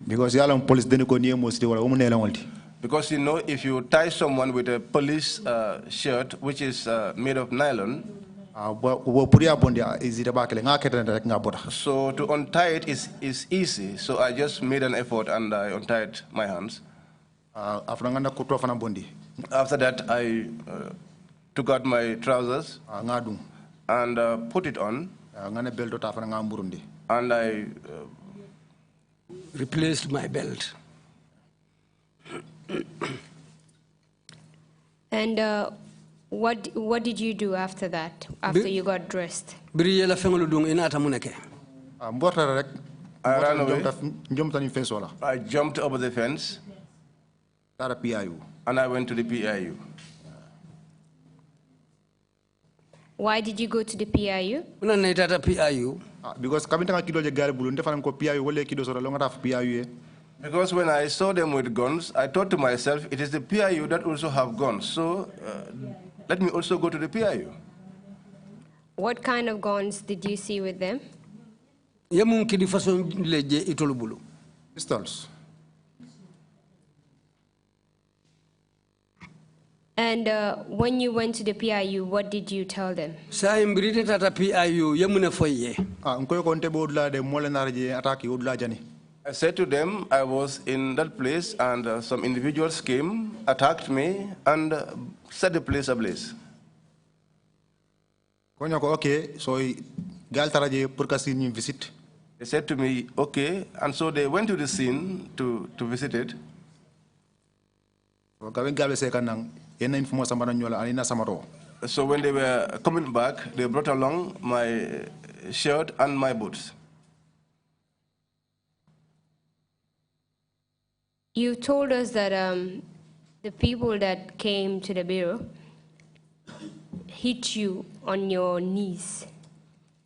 Because yalang police deni ko niye mostly wala umune langolti. Because you know, if you tie someone with a police shirt, which is made of nylon, so to untie it is easy. So I just made an effort and I untied my hands. After that, I took out my trousers and put it on. And I replaced my belt. And what did you do after that, after you got dressed? I ran away. I jumped over the fence. And I went to the PIU. Why did you go to the PIU? Because Because when I saw them with guns, I thought to myself, it is the PIU that also have guns. So let me also go to the PIU. What kind of guns did you see with them? Pistols. And when you went to the PIU, what did you tell them? I I said to them I was in that place and some individuals came, attacked me, and set the place ablaze. Okay, so gal taraje pour kasi ni visit. They said to me, okay, and so they went to the scene to visit it. So when they were coming back, they brought along my shirt and my boots. You told us that the people that came to the bureau hit you on your knees.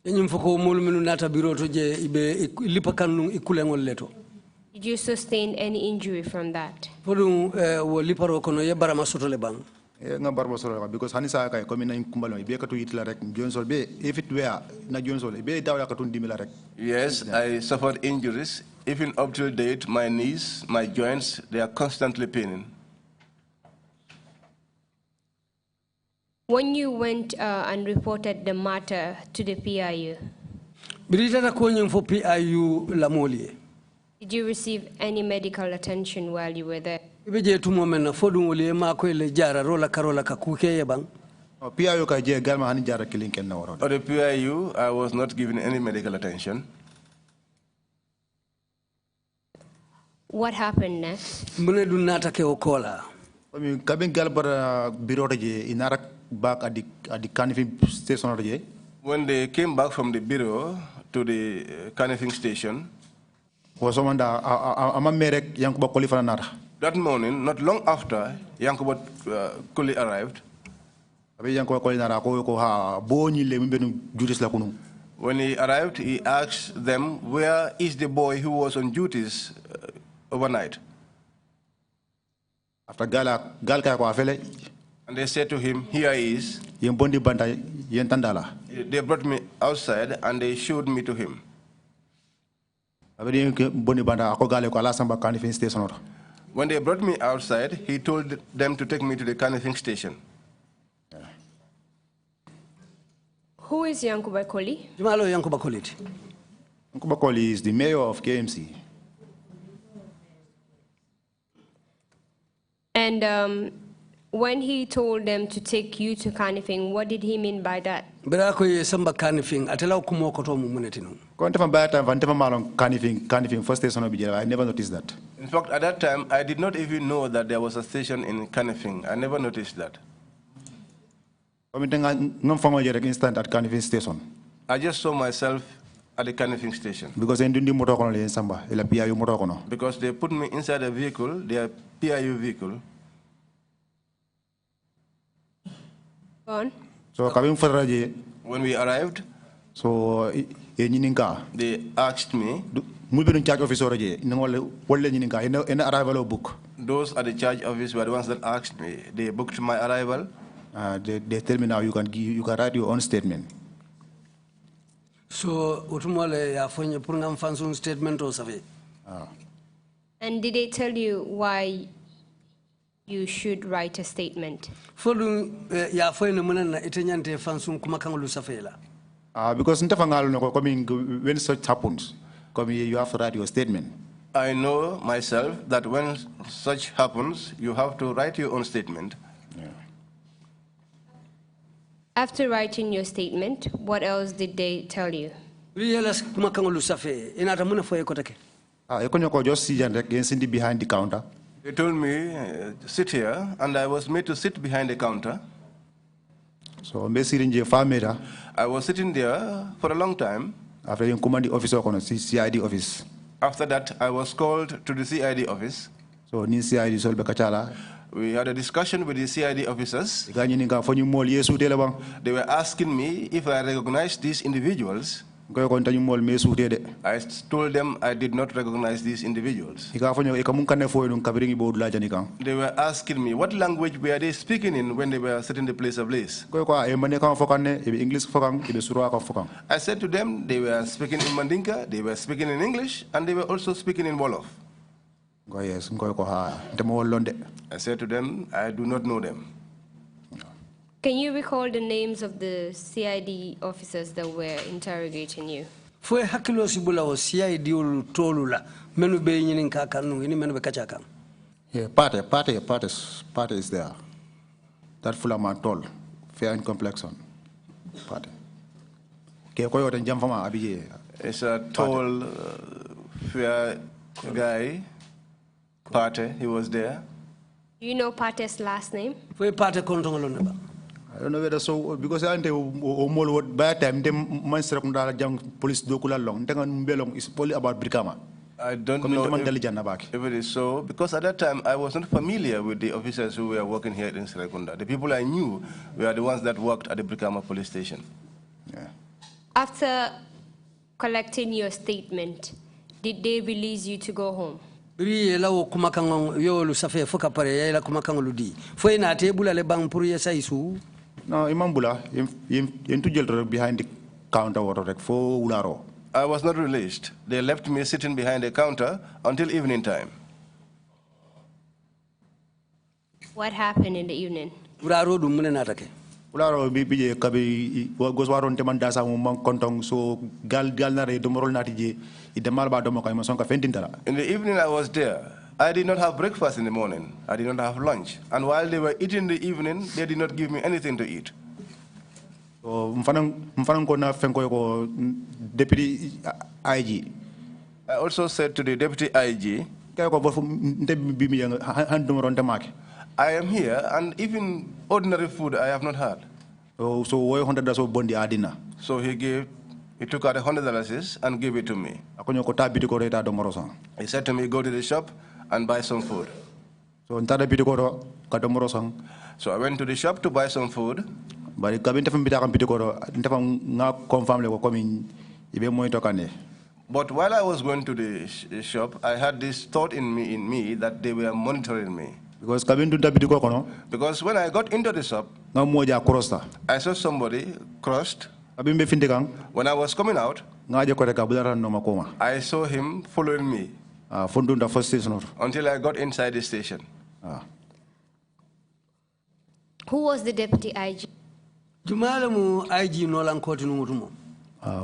Did you sustain any injury from that? Because Hanisa kai komi na kumbalo ibe katu itla rek Johnson be if it were na Johnson be dawla katu ndimila rek. Yes, I suffered injuries. Even up till date, my knees, my joints, they are constantly paining. When you went and reported the matter to the PIU, did you receive any medical attention while you were there? PIU ka je galma hani jara killing ken na waro. Or the PIU, I was not given any medical attention. What happened next? Kabin gal bara biro je inarak back at the Canifing station. When they came back from the bureau to the Canifing station, that morning, not long after Yankuba Kuli arrived, when he arrived, he asked them, where is the boy who was on duties overnight? After and they said to him, here he is. They brought me outside and they showed me to him. When they brought me outside, he told them to take me to the Canifing station. Who is Yankuba Koli? Yankuba Koli is the mayor of KMC. And when he told them to take you to Canifing, what did he mean by that? I never noticed that. In fact, at that time, I did not even know that there was a station in Canifing. I never noticed that. Instant at Canifing station. I just saw myself at the Canifing station. Because they put me inside a vehicle, their PIU vehicle. On. So when we arrived, so they asked me. Those at the charge office were the ones that asked me. They booked my arrival. They tell me now you can write your own statement. So utumole ya fonye purngam fansun statement o save. And did they tell you why you should write a statement? Folu ya fonye munana itenyante fansun kumakangulu safela. Because when such happens, you have to write your statement. I know myself that when such happens, you have to write your own statement. Yeah. After writing your statement, what else did they tell you? Just behind the counter. They told me, sit here, and I was made to sit behind the counter. So I was sitting there for a long time. After you command the officer on CID office. After that, I was called to the CID office. So CID we had a discussion with the CID officers. They were asking me if I recognized these individuals. I told them I did not recognize these individuals. They were asking me what language were they speaking in when they were setting the place ablaze. I said to them they were speaking in Mandinka, they were speaking in English, and they were also speaking in Wolof. I said to them, I do not know them. Can you recall the names of the CID officers that were interrogating you? Foi hakilo sibula o siya diul tolula menu be nyinin ka kanu ini menu be kacha kan. Yeah, party is there. That full amount tall, fair in complexion. Party. Okay, koyo den jam fama abije. It's a tall, fair guy. Party, he was there. Do you know Pate's last name? Foi Pate kontongolo ne ba. I don't know whether so because I mol what by time them monster kunda jam police dokula long tengan mbelong is probably about Brikama. I don't know if it is so, because at that time I was not familiar with the officers who were working here in Serekunda. The people I knew were the ones that worked at the Brikama police station. Yeah. After collecting your statement, did they release you to go home? Biri la wo kumakango yo lu safe foka pare ya la kumakango ludi. Foi na tebula le bang pour ya saisu. No, imambula into jail behind the counter or for ularo. I was not released. They left me sitting behind the counter until evening time. What happened in the evening? Ularo dum mune natake. Ularo bije kabi goswaron temanda sa mo kontong so gal na re domorol natije idemal ba domo kay son ka fentintara. In the evening I was there. I did not have breakfast in the morning. I did not have lunch. And while they were eating in the evening, they did not give me anything to eat. So mfanang ko na fenko ko deputy IG. I also said to the deputy IG, I am here and even ordinary food I have not had. So $100 So he took out $100 and gave it to me. He said to me, go to the shop and buy some food. So I went to the shop to buy some food. But while I was going to the shop, I had this thought in me that they were monitoring me. Because when I got into the shop, I saw somebody crossed. When I was coming out, I saw him following me until I got inside the station. Who was the deputy IG? Jumalamu IG no lankoti numutumo.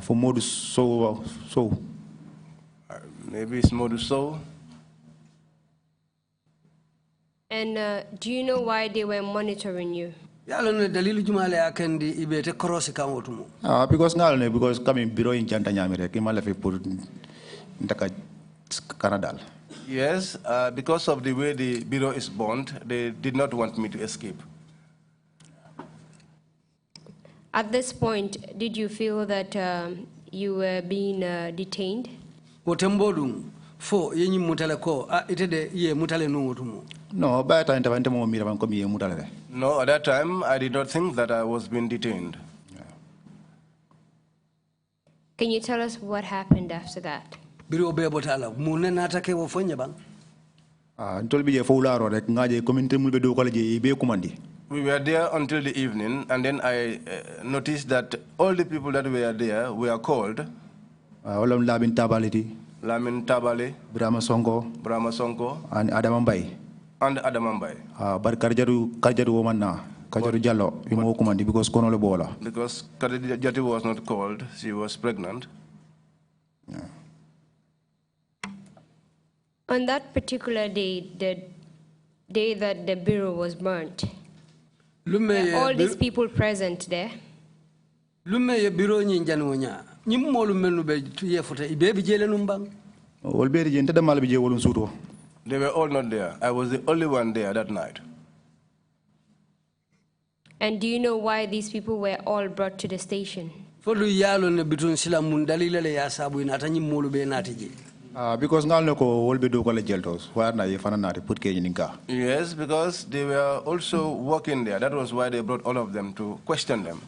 For modus so. Maybe it's modus so. And do you know why they were monitoring you? Because coming bureau in Janta Nyamire, Kimalafi put Canada. Yes, because of the way the bureau is bound, they did not want me to escape. At this point, did you feel that you were being detained? No, at that time, I did not think that I was being detained. Can you tell us what happened after that? We were there until the evening, and then I noticed that all the people that were there were called. Lamin Tabale, Brahma Sonko, and Adamambai. And Adamambai. But Karjaru woman na, Karjaru Jallo, because Konole Bola. Because Karjati was not called, she was pregnant. Yeah. On that particular day, the day that the bureau was burnt, were all these people present there? They were all not there. I was the only one there that night. And do you know why these people were all brought to the station? Because yes, because they were also working there. That was why they brought all of them to question them.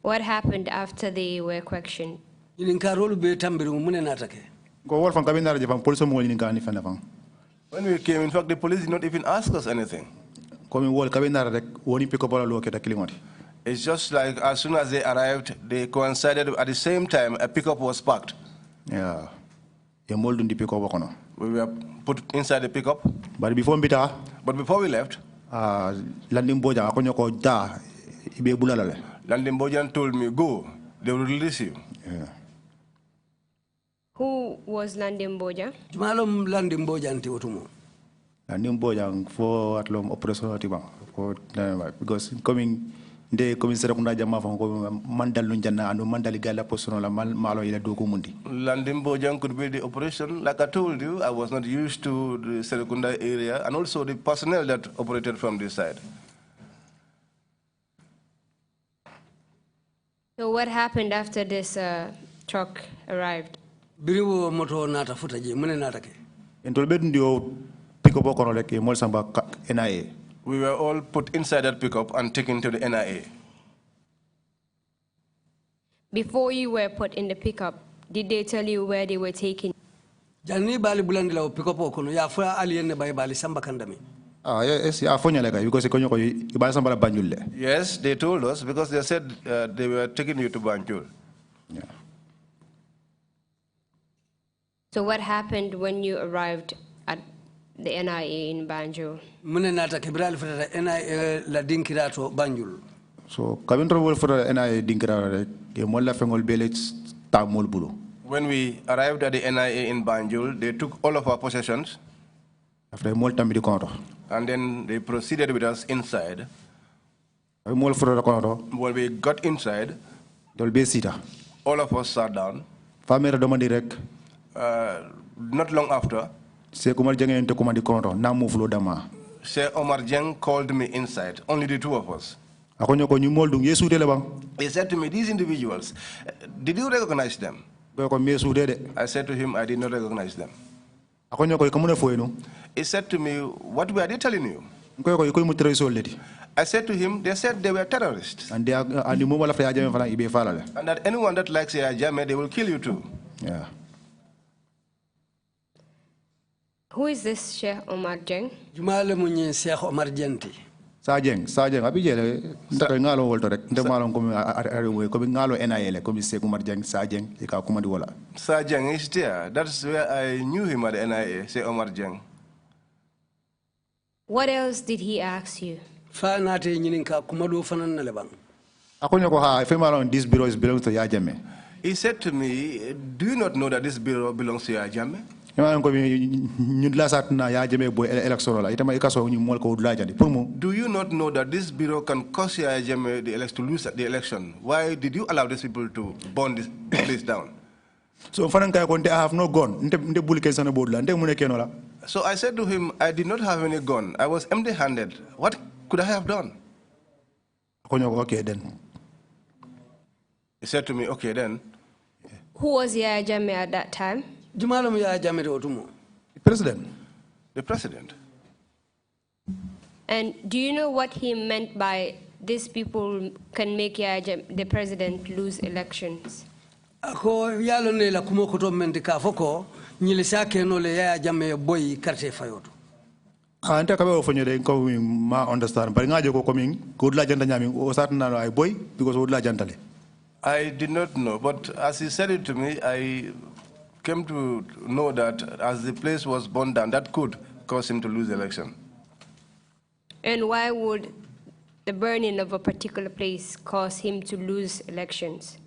What happened after they were questioned? When we came, in fact, the police did not even ask us anything. It's just like as soon as they arrived, they coincided at the same time a pickup was parked. Yeah. We were put inside the pickup. But before we left, Landing Bojan told me, go. they will release you. Yeah. Who was Landim Boja? Jumalum Landim Boja anti otumo. Landim Boja for atlom operation tiba for because coming de commissaire kunda jama fa ko mandal nu janna anu mandali gala posono la malo ila do ko mundi. Landim Bojang could be the operation. Like I told you, I was not used to the Serekunda area and also the personnel that operated from this side. So what happened after this truck arrived? Biriwo moto nata futaje mune nata ke. Entol ndio pick up ko rek mol samba NIA. We were all put inside that pickup and taken to the NIA. Before you were put in the pickup, did they tell you where they were taking? Janni bali bulandi la pickup kono ya fa aliyenne bay bali samba kandami. Yes, yeah, because Yes, they told us because they said they were taking you to Banjul. Yeah. So what happened when you arrived at the NIA in Banjul? Mune nata kibral fata NIA la dinkirato Banjul. So kabintro wol for NIA dinkira ke molla fengol belets tamol bulu. When we arrived at the NIA in Banjul, they took all of our possessions. After mol tamidi konto. And then they proceeded with us inside. Mol for konto. When we got inside, dol be sita. All of us sat down. Famera domandi rek. Not long after, Se Omar Jeng ente komandi konto na muflo dama. Se Omar Jeng called me inside, only the two of us. Akonyo ko ñu mol dung yesu de bang. He said to me, these individuals, did you recognize them? I said to him, I did not recognize them. He said to me, what were they telling you? I said to him, they said they were terrorists. And that anyone that likes Yaya Jammeh, they will kill you too. Yeah. Who is this Sheikh Omar Jeng? Jumale munye Sheikh Omar Jenti. Sajeng abijele ndaka ngalo wolto rek ndemalon ko ari ko ngalo NIL ko Sheikh Omar Jeng Sajeng e ka kuma di wala. Sajeng is there. That's where I knew him at the NIA, Sheikh Omar Jeng. What else did he ask you? Fa nate nyininka kuma do fanan na lebang. Akonyo ko ha fe malon this bureau belongs to Yaya Jammeh. He said to me, do you not know that this bureau belongs to Yaya Jammeh? Do you not know that this bureau can cause Yaya Jammeh to lose the election? Why did you allow these people to burn this place down? So I have no gun. So I said to him, I did not have any gun. I was empty-handed. What could I have done? Okay then. He said to me, okay then. Who was Yaya Jammeh at that time? The president. The president. And do you know what he meant by these people can make Yaya Jammeh, the president, lose elections? Ako yalo ne la kumo koto mende ka foko nyile sake no le Yaya Jammeh boy carte fayoto. Anta ka be fonyo de ko ma understand bari ngaje ko coming ko la janta nyami o satna ay boy because o la jantale. I did not know, but as he said it to me, I came to know that as the place was burned down, that could cause him to lose the election. And why would the burning of a particular place cause him to lose elections?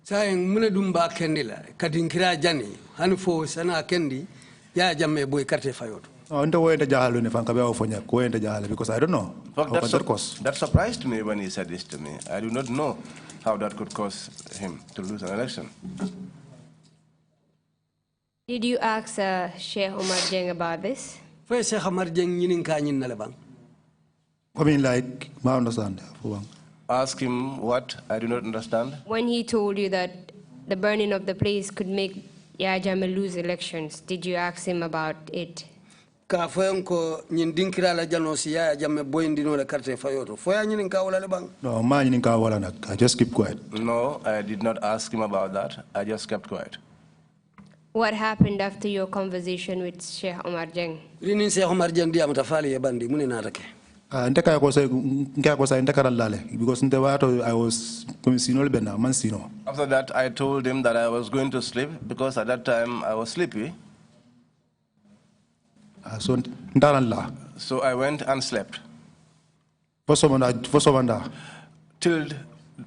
Saying mune dumba kendila kadinkira jani hanfo sana kendi Yaya Jammeh boy carte fayoto. Because I don't know. That surprised me when he said this to me. I do not know how that could cause him to lose an election. Did you ask Sheikh Omar Jeng about this? Sheikh Omar Jeng nyininka nyin na lebang. I mean, like, I understand. Ask him what? I do not understand. When he told you that the burning of the place could make Yaya Jammeh lose elections, did you ask him about it? Ka foyon ko nyin dinkira la jano si Yaya Jammeh boy ndino la carte fayoto. Foya nyininka wala lebang. No, ma nyininka wala nak. I just keep quiet. No, I did not ask him about that. I just kept quiet. What happened after your conversation with Sheikh Omar Jeng? Rinin Sheikh Omar Jeng dia mutafali ya bandi mune natake. Ndeka ko say ndeka lale because I was mansino. After that, I told him that I was going to sleep because at that time I was sleepy. So I went and slept. For Till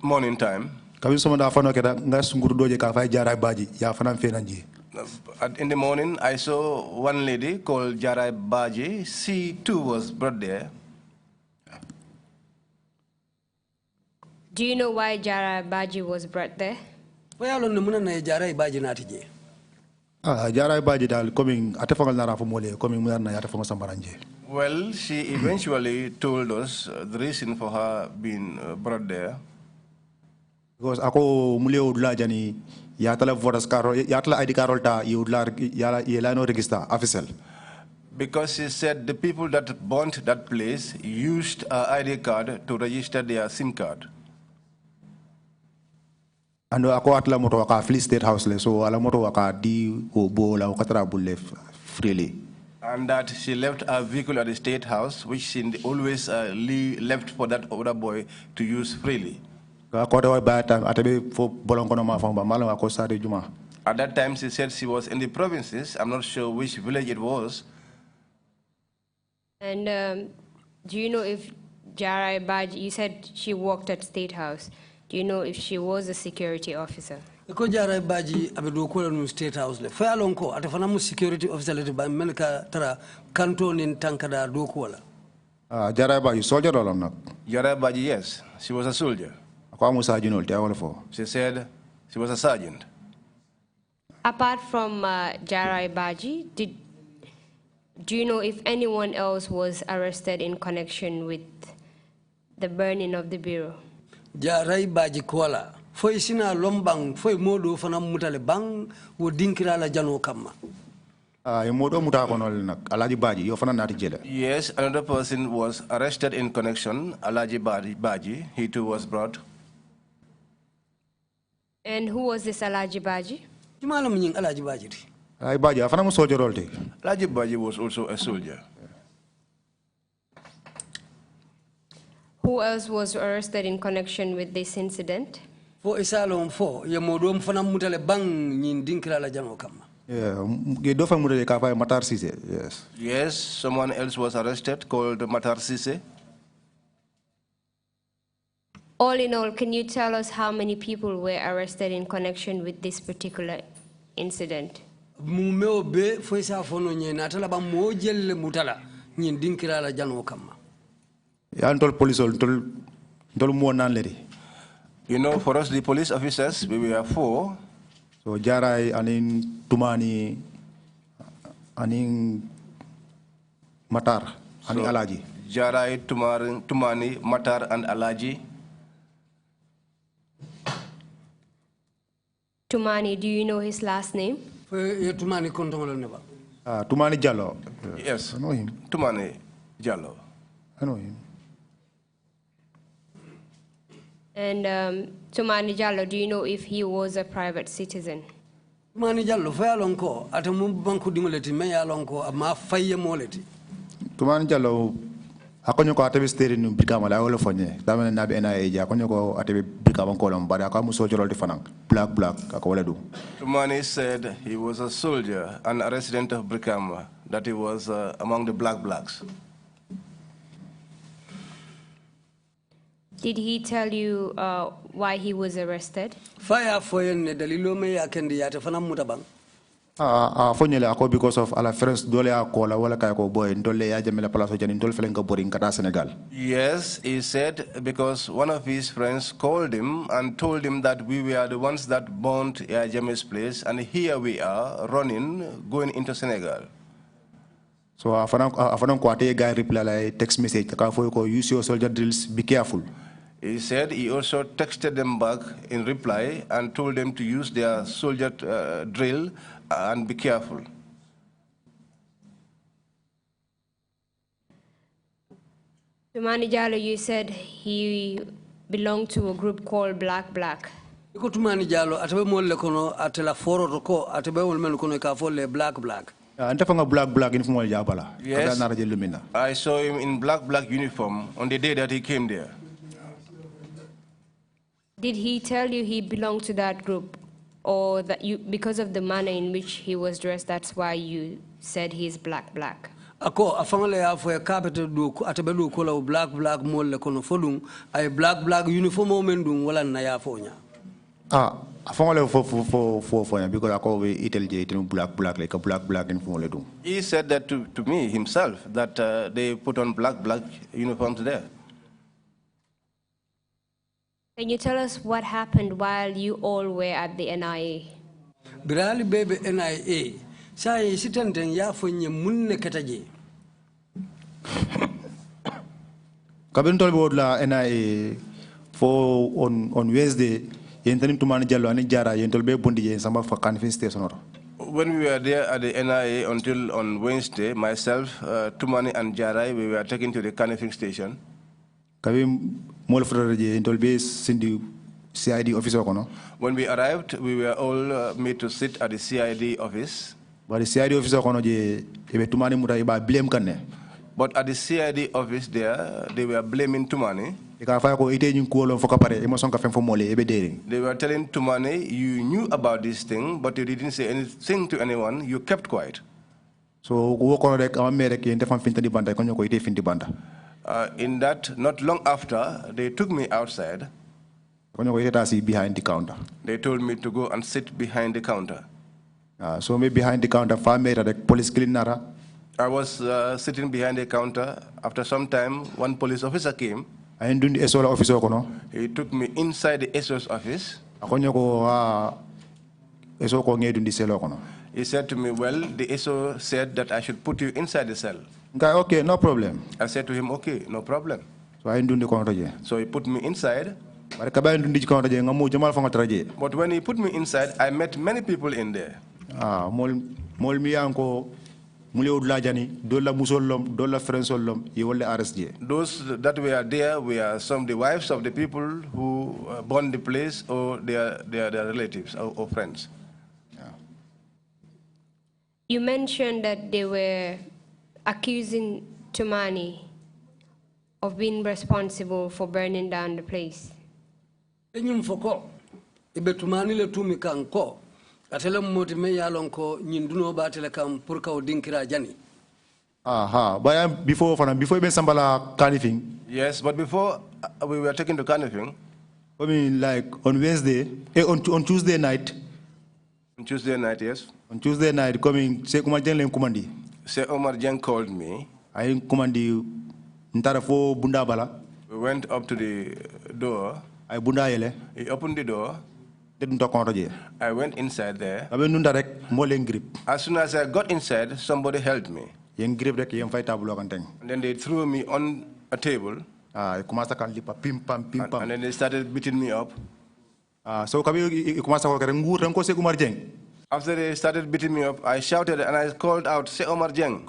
morning time. In the morning, I saw one lady called Jarai Baji. She too was brought there. Do you know why Jara Baji was brought there? Well, she eventually told us the reason for her being brought there. Because ako mulio udla jani yatala votas caro yatala ID carol ta yala no register official. Because she said the people that burnt that place used her ID card to register their SIM card. And ako atla moto waka Free State House le so ala moto waka di obo la wakatra bulle freely. And that she left her vehicle at the State House, which she always left for that other boy to use freely. At that time, she said she was in the provinces. I'm not sure which village it was. And do you know if Jarai Baji, you said she worked at State House. Do you know if she was a security officer? Ko Jarai Baji abedo ko no State House le. Fa lonko atafana mu security officer le ba melka tara canton in tankada do ko la. Jarai Baji soldier or not? Jarai Baji, yes, she was a soldier. She said she was a sergeant. Apart from Jarai Baji, do you know if anyone else was arrested in connection with the burning of the bureau? Jarai Baji kola. Foi sina lombang, foi modo fana mutale bang, wo dinkira la jano kama. Yes, another person was arrested in connection, Alaji Baji. He too was brought. And who was this Alaji Baji? Alaji Baji. Alaji Baji was also a soldier. Who else was arrested in connection with this incident? For isalom fo, ye modom fana mutale bang nyin dinkira la jano kama. Yes. Yes, someone else was arrested called Matar Sise. All in all, can you tell us how many people were arrested in connection with this particular incident? Mumeo be foi sa fono nye natala ba mojel mutala nyin dinkira la jano kama. You know, for us, the police officers, we were 4. So Jarai, aning Tumani, aning Matar, aning Alaji. Jarai, Tumani, Matar, and Alaji. Tumani, do you know his last name? Tumani Kontongolo never. Tumani Jallo. Yes. I know him. Tumani Jallo. I know him. And Tumani Jallo, do you know if he was a private citizen? Tumani Jallo, fa lonko, atamu banku dingoleti me ya lonko, ama faye moleti. Tumani Jallo, akonyo ko atabe steri no brigama la wala fonye. Dama na be na eja akonyo ko atabe brigama ko lam bari akamu soldier fanang. Black akawala do. Tumani said he was a soldier and a resident of Brikama, that he was among the blacks. Did he tell you why he was arrested? Fire for ne dalilo me yakendi yate fana mutabang. Fonyele ako because of ala friends dole akola wala kay ko boy ndole ya jamela palaso jani ndol felen ko boring kata Senegal. Yes, he said because one of his friends called him and told him that we were the ones that burned Jame's place, and here we are running, going into Senegal. So afanam ko ate guy reply like text message ka fo ko use your soldier drills, be careful. He said he also texted them back in reply and told them to use their soldier drill and be careful. Tumani Jallo, you said he belonged to a group called Black. Iko Tumani Jallo atabe molle kono atela foro ko atabe wol men kono ka folle Black. Black uniform jabala. Yes, I saw him in black uniform on the day that he came there. Did he tell you he belonged to that group, or that you, because of the manner in which he was dressed, that's why you said he's black? Ako afangale ya fo kapete do atabe do ko la black molle kono fodum ay black uniform o men dum wala na ya fonya. because I call it black like a black and formula. He said that to me himself, that they put on black uniforms there. Can you tell us what happened while you all were at the NIA? Birali bebe NIA. Say sitenten ya fonye munne kataje. Kabin told about la NIA for on Wednesday. Yentenim tumani jallo ani jara yentol be bondi je sama fa canifing station. When we were there at the NIA until on Wednesday, myself, Tumani and Jarai, we were taken to the canifing station. Kabin mol frere yentol be sindi CID officer kono. When we arrived, we were all made to sit at the CID office. But the CID officer kono je ebe tumani muta iba blame kanne. But at the CID office there, they were blaming Tumani. They were telling Tumani, you knew about this thing, but you didn't say anything to anyone. You kept quiet. So in that, not long after, they took me outside. Behind the counter. They told me to go and sit behind the counter. So me behind the counter, police cleaner. I was sitting behind the counter. After some time, one police officer came. He took me inside the SO's office. He said to me, well, the SO said that I should put you inside the cell. Okay, no problem. I said to him, okay, no problem. So I didn't do. So he put me inside. But when he put me inside, I met many people in there. Those that were there were some of the wives of the people who burned the place, or their relatives or friends. You mentioned that they were accusing Tumani of being responsible for burning down the place. Before Sambala canifing. Yes, but before we were taken to canifing. I mean, like on Wednesday, on Tuesday night. On Tuesday night, yes. On Tuesday night, coming, Sheikh Omar Jeng commandi. Sheikh Omar Jeng called me. I commandi Ntarafo Bundabala. We went up to the door. I bunda yele. He opened the door. I went inside there. Grip. As soon as I got inside, somebody held me. And then they threw me on a table. And then they started beating me up. After they started beating me up, I shouted and I called out, Sheikh Omar Jeng.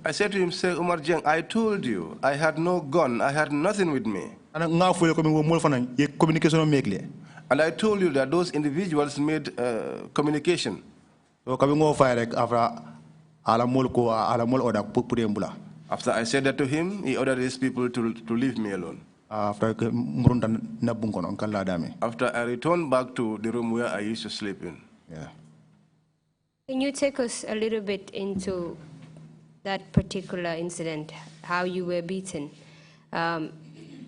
I said to him, Sheikh Omar Jeng, I told you, I had no gun, I had nothing with me. And I told you that those individuals made communication. After I said that to him, he ordered his people to leave me alone. After I returned back to the room where I used to sleep in. Yeah. Can you take us a little bit into that particular incident, how you were beaten?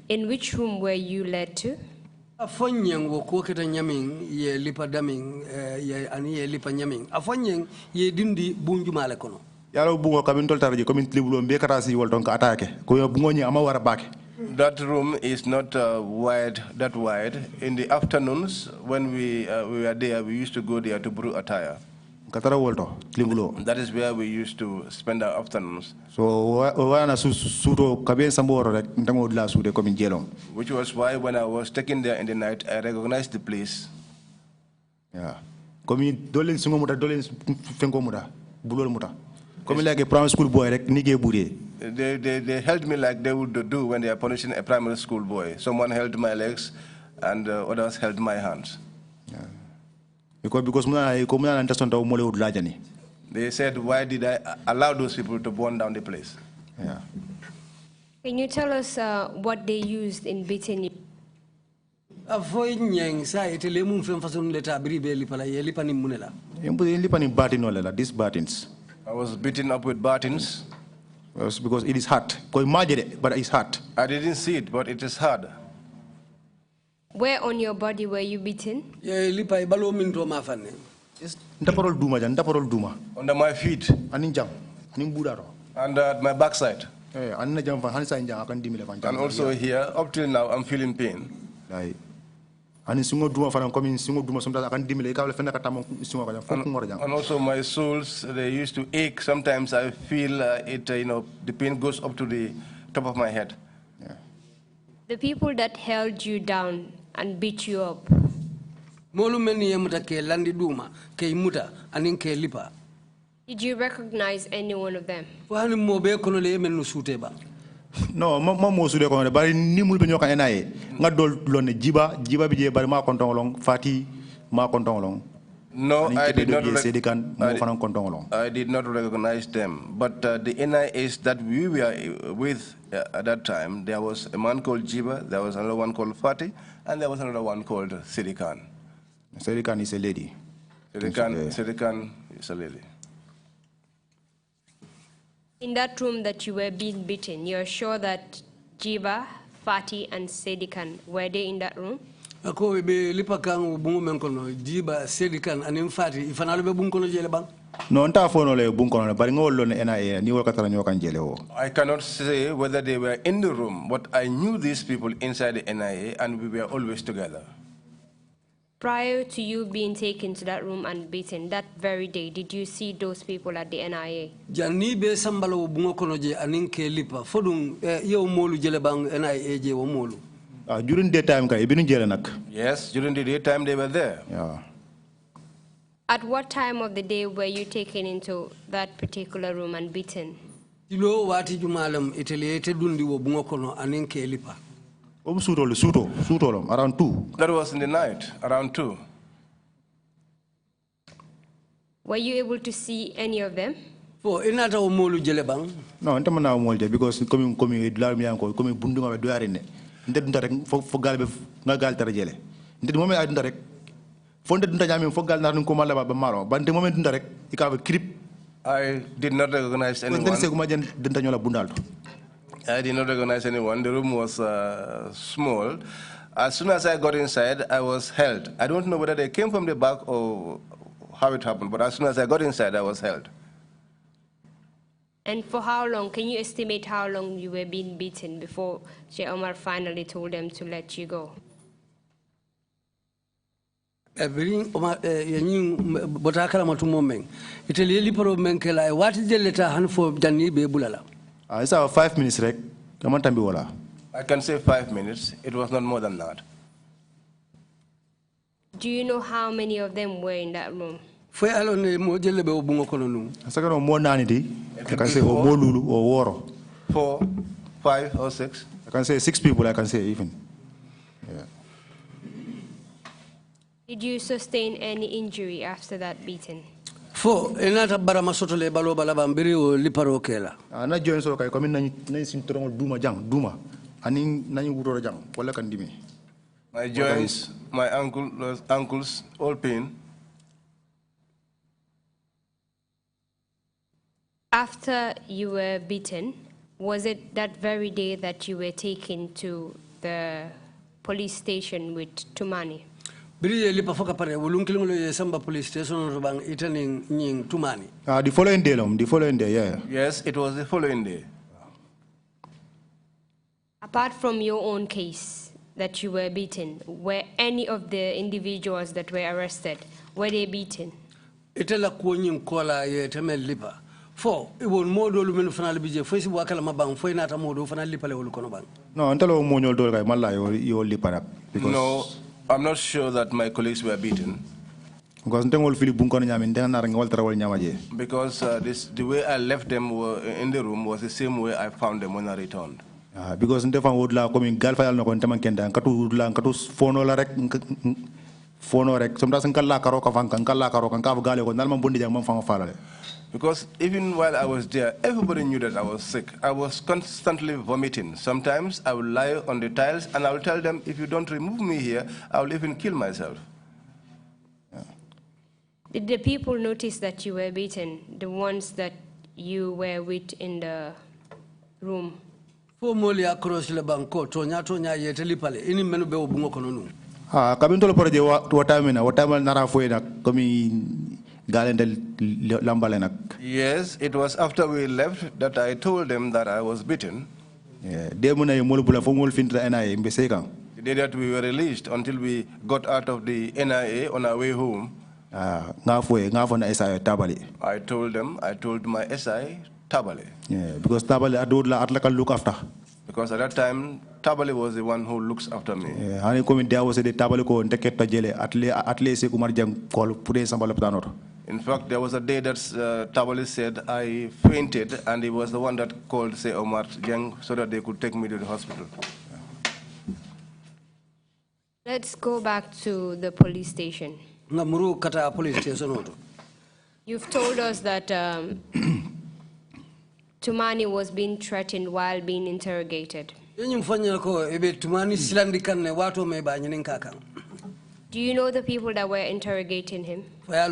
In which room were you led to? Afonyeng wo ko keta nyaming ye lipa daming ye ani ye lipa nyaming afonyeng ye dindi bunju male kono yalo bungo kamin tol tarje komin tribulo be katasi wol donc attaquer ko bungo ni ama wara bake. That room is not that wide. In the afternoons, when we were there, we used to go there to brew attire. That is where we used to spend our afternoons. So, which was why when I was taken there in the night, I recognized the place. Yeah. Like a primary school boy, they held me like they would do when they are punishing a primary school boy. Someone held my legs and others held my hands. Yeah. Because they said, why did I allow those people to burn down the place? Yeah. Can you tell us what they used in beating you? These buttons. I was beaten up with buttons. Because it is hard. But it's hard. I didn't see it, but it is hard. Where on your body were you beaten? Lipa ibalo minto mafane. Under my feet. And at my backside. And also here, up till now, I'm feeling pain. And also my soles, they used to ache. Sometimes I feel the pain goes up to the top of my head. Yeah. The people that held you down and beat you up. Did you recognize any one of them? No, mo sude ko bari ni mul be ñoka enaye nga dol lone jiba bije bari ma konton long fati ma konton long. No, I did not recognize them. But the NIAs that we were with at that time, there was a man called Jiba, there was another one called Fati, and there was another one called Sirikan. Sirikan is a lady. Sirikan is a lady. In that room that you were being beaten, you're sure that Jiba, Fati, and Sedikan, were they in that room? Ako be lipakang bungo menkono Jiba, Sedikan, and Fati. If analo be bunkono jele bang? No, nta fono le bunkono, bari ngolo ne NIA ni wakatara nyoka njele ho. I cannot say whether they were in the room, but I knew these people inside the NIA, and we were always together. Prior to you being taken to that room and beaten, that very day, did you see those people at the NIA? Jani be sambalo bungo kono je aninke lipa. Fodung yo molu jele bang NIA je wo molu. During daytime ka ibinu jele nak. Yes, during the daytime they were there. Yeah. At what time of the day were you taken into that particular room and beaten? You know what jumalam italiate dundi wo bungo kono aninke lipa. Around 2. That was in the night, around 2. Were you able to see any of them? For inata omolu jelebang. No, ntama na omolu because coming idlar mi anko coming bunduma be doarine. Nde dunta rek fo galbe na gal tara jele. Nde momen ay dunta rek fo nde dunta jami fo gal na ko mala ba maro. Bante momen dunta rek ikabe krip. I did not recognize anyone. I did not recognize anyone. The room was small. As soon as I got inside, I was held. I don't know whether they came from the back or how it happened, but as soon as I got inside, I was held. And for how long? Can you estimate how long you were being beaten before Sheikh Omar finally told them to let you go? It's 5 minutes, right? I can say 5 minutes. It was not more than that. Do you know how many of them were in that room? I can say more lulu or war. 4, 5, or 6. I can say 6 people. I can say even. Yeah. Did you sustain any injury after that beating? Fo enata barama soto le balo balaba mbiri o liparo kela. Na join so kay comme nañ sintoron duma duma ani nañ wuro jang wala kan dimi. My joints, my ankles all pain. After you were beaten, was it that very day that you were taken to the police station with Tumani? Samba police station bang itaning nying Tumani. The following day, yeah. Yes, it was the following day. Apart from your own case that you were beaten, were any of the individuals that were arrested, were they beaten? Itala kuonying kola ye temel lipa. Fo iwon modo lumenu fanal bije fo si wakala mabang fo inata modo fanal lipa le wolukono bang. No, antalo monyol dol kay malla yo lipa nak. No, I'm not sure that my colleagues were beaten. Because the way I left them in the room was the same way I found them when I returned. Because because even while I was there, everybody knew that I was sick. I was constantly vomiting. Sometimes I would lie on the tiles and I would tell them, if you don't remove me here, I will even kill myself. Did the people notice that you were beaten, the ones that you were with in the room? Kabin tolo pore je watamina nara foi nak komi galendel lambale nak. Yes, it was after we left that I told them that I was beaten. De muna yemol bula fo mol fintra NIA mbese kan. The day that we were released until we got out of the NIA on our way home. Nga fo na SI Tabali. I told my SI Tabale. Yeah, because Tabale adodla atlaka look after. Because at that time, Tabale was the one who looks after me. Hani komi dia was the Tabale ko ndeket jele atle se kumar jang call pude sambal tanor. In fact, there was a day that Tabale said I fainted, and he was the one that called say Omar Jeng so that they could take me to the hospital. Let's go back to the police station. You've told us that Tumani was being threatened while being interrogated. Do you know the people that were interrogating him? Yes,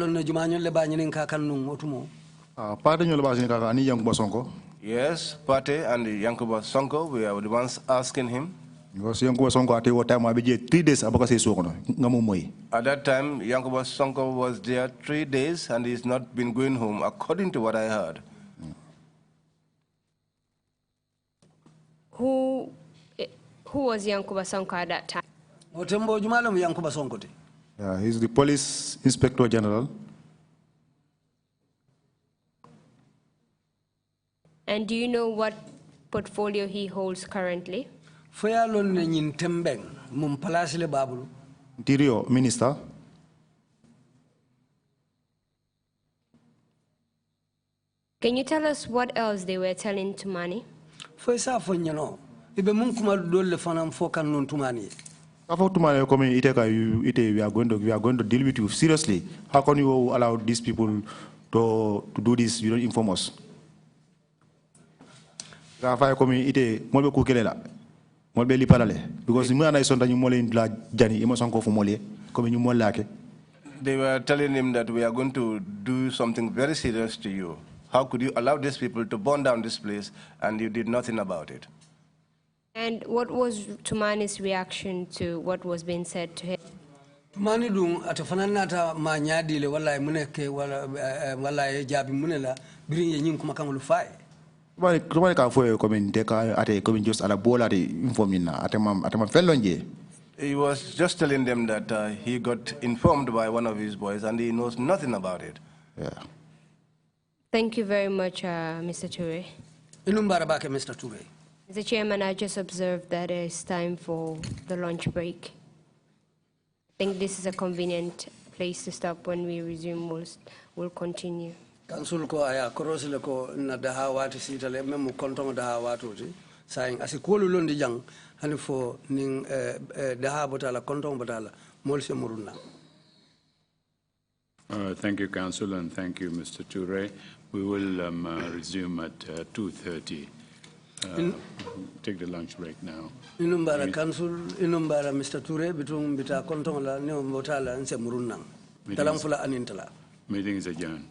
Pate and Yankuba Sonko, we are the ones asking him. Because Yankuba Sonko at what time 3 days abakase sokono ngamumoy. At that time, Yankuba Sonko was there 3 days and he's not been going home, according to what I heard. Who was Yankuba Sonko at that time? Yeah, he's the police inspector general. And do you know what portfolio he holds currently? Interior minister. Can you tell us what else they were telling Tumani? We are going to deal with you seriously. How can you allow these people to do this? You don't inform us. Because they were telling him that we are going to do something very serious to you. How could you allow these people to burn down this place and you did nothing about it? And what was Tumani's reaction to what was being said to him? Tumani dung atafanana manyadi le wala muneke wala jabi munela birin yenyim kuma kangulu fai. Tumani ka fo comme deka ate comme just ala bola de informina atema felonje. He was just telling them that he got informed by one of his boys and he knows nothing about it. Yeah. Thank you very much, Mr. Ture. Mr. Ture. Mr. Chairman, I just observed that it's time for the lunch break. I think this is a convenient place to stop. When we resume, we'll continue. Council ko aya korosile ko na dahawati sitale memu kontong dahawati saying asikolu londi jang hani fo ning dahabotala kontong batala molse muruna. Thank you, Council, and thank you, Mr. Toure. We will resume at 2:30. Take the lunch break now. Inumbara Council, inumbara Mr. Toure, bitung bita kontong la ne motala nse murunang. Talamfula anintala. Meeting is adjourned.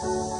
you.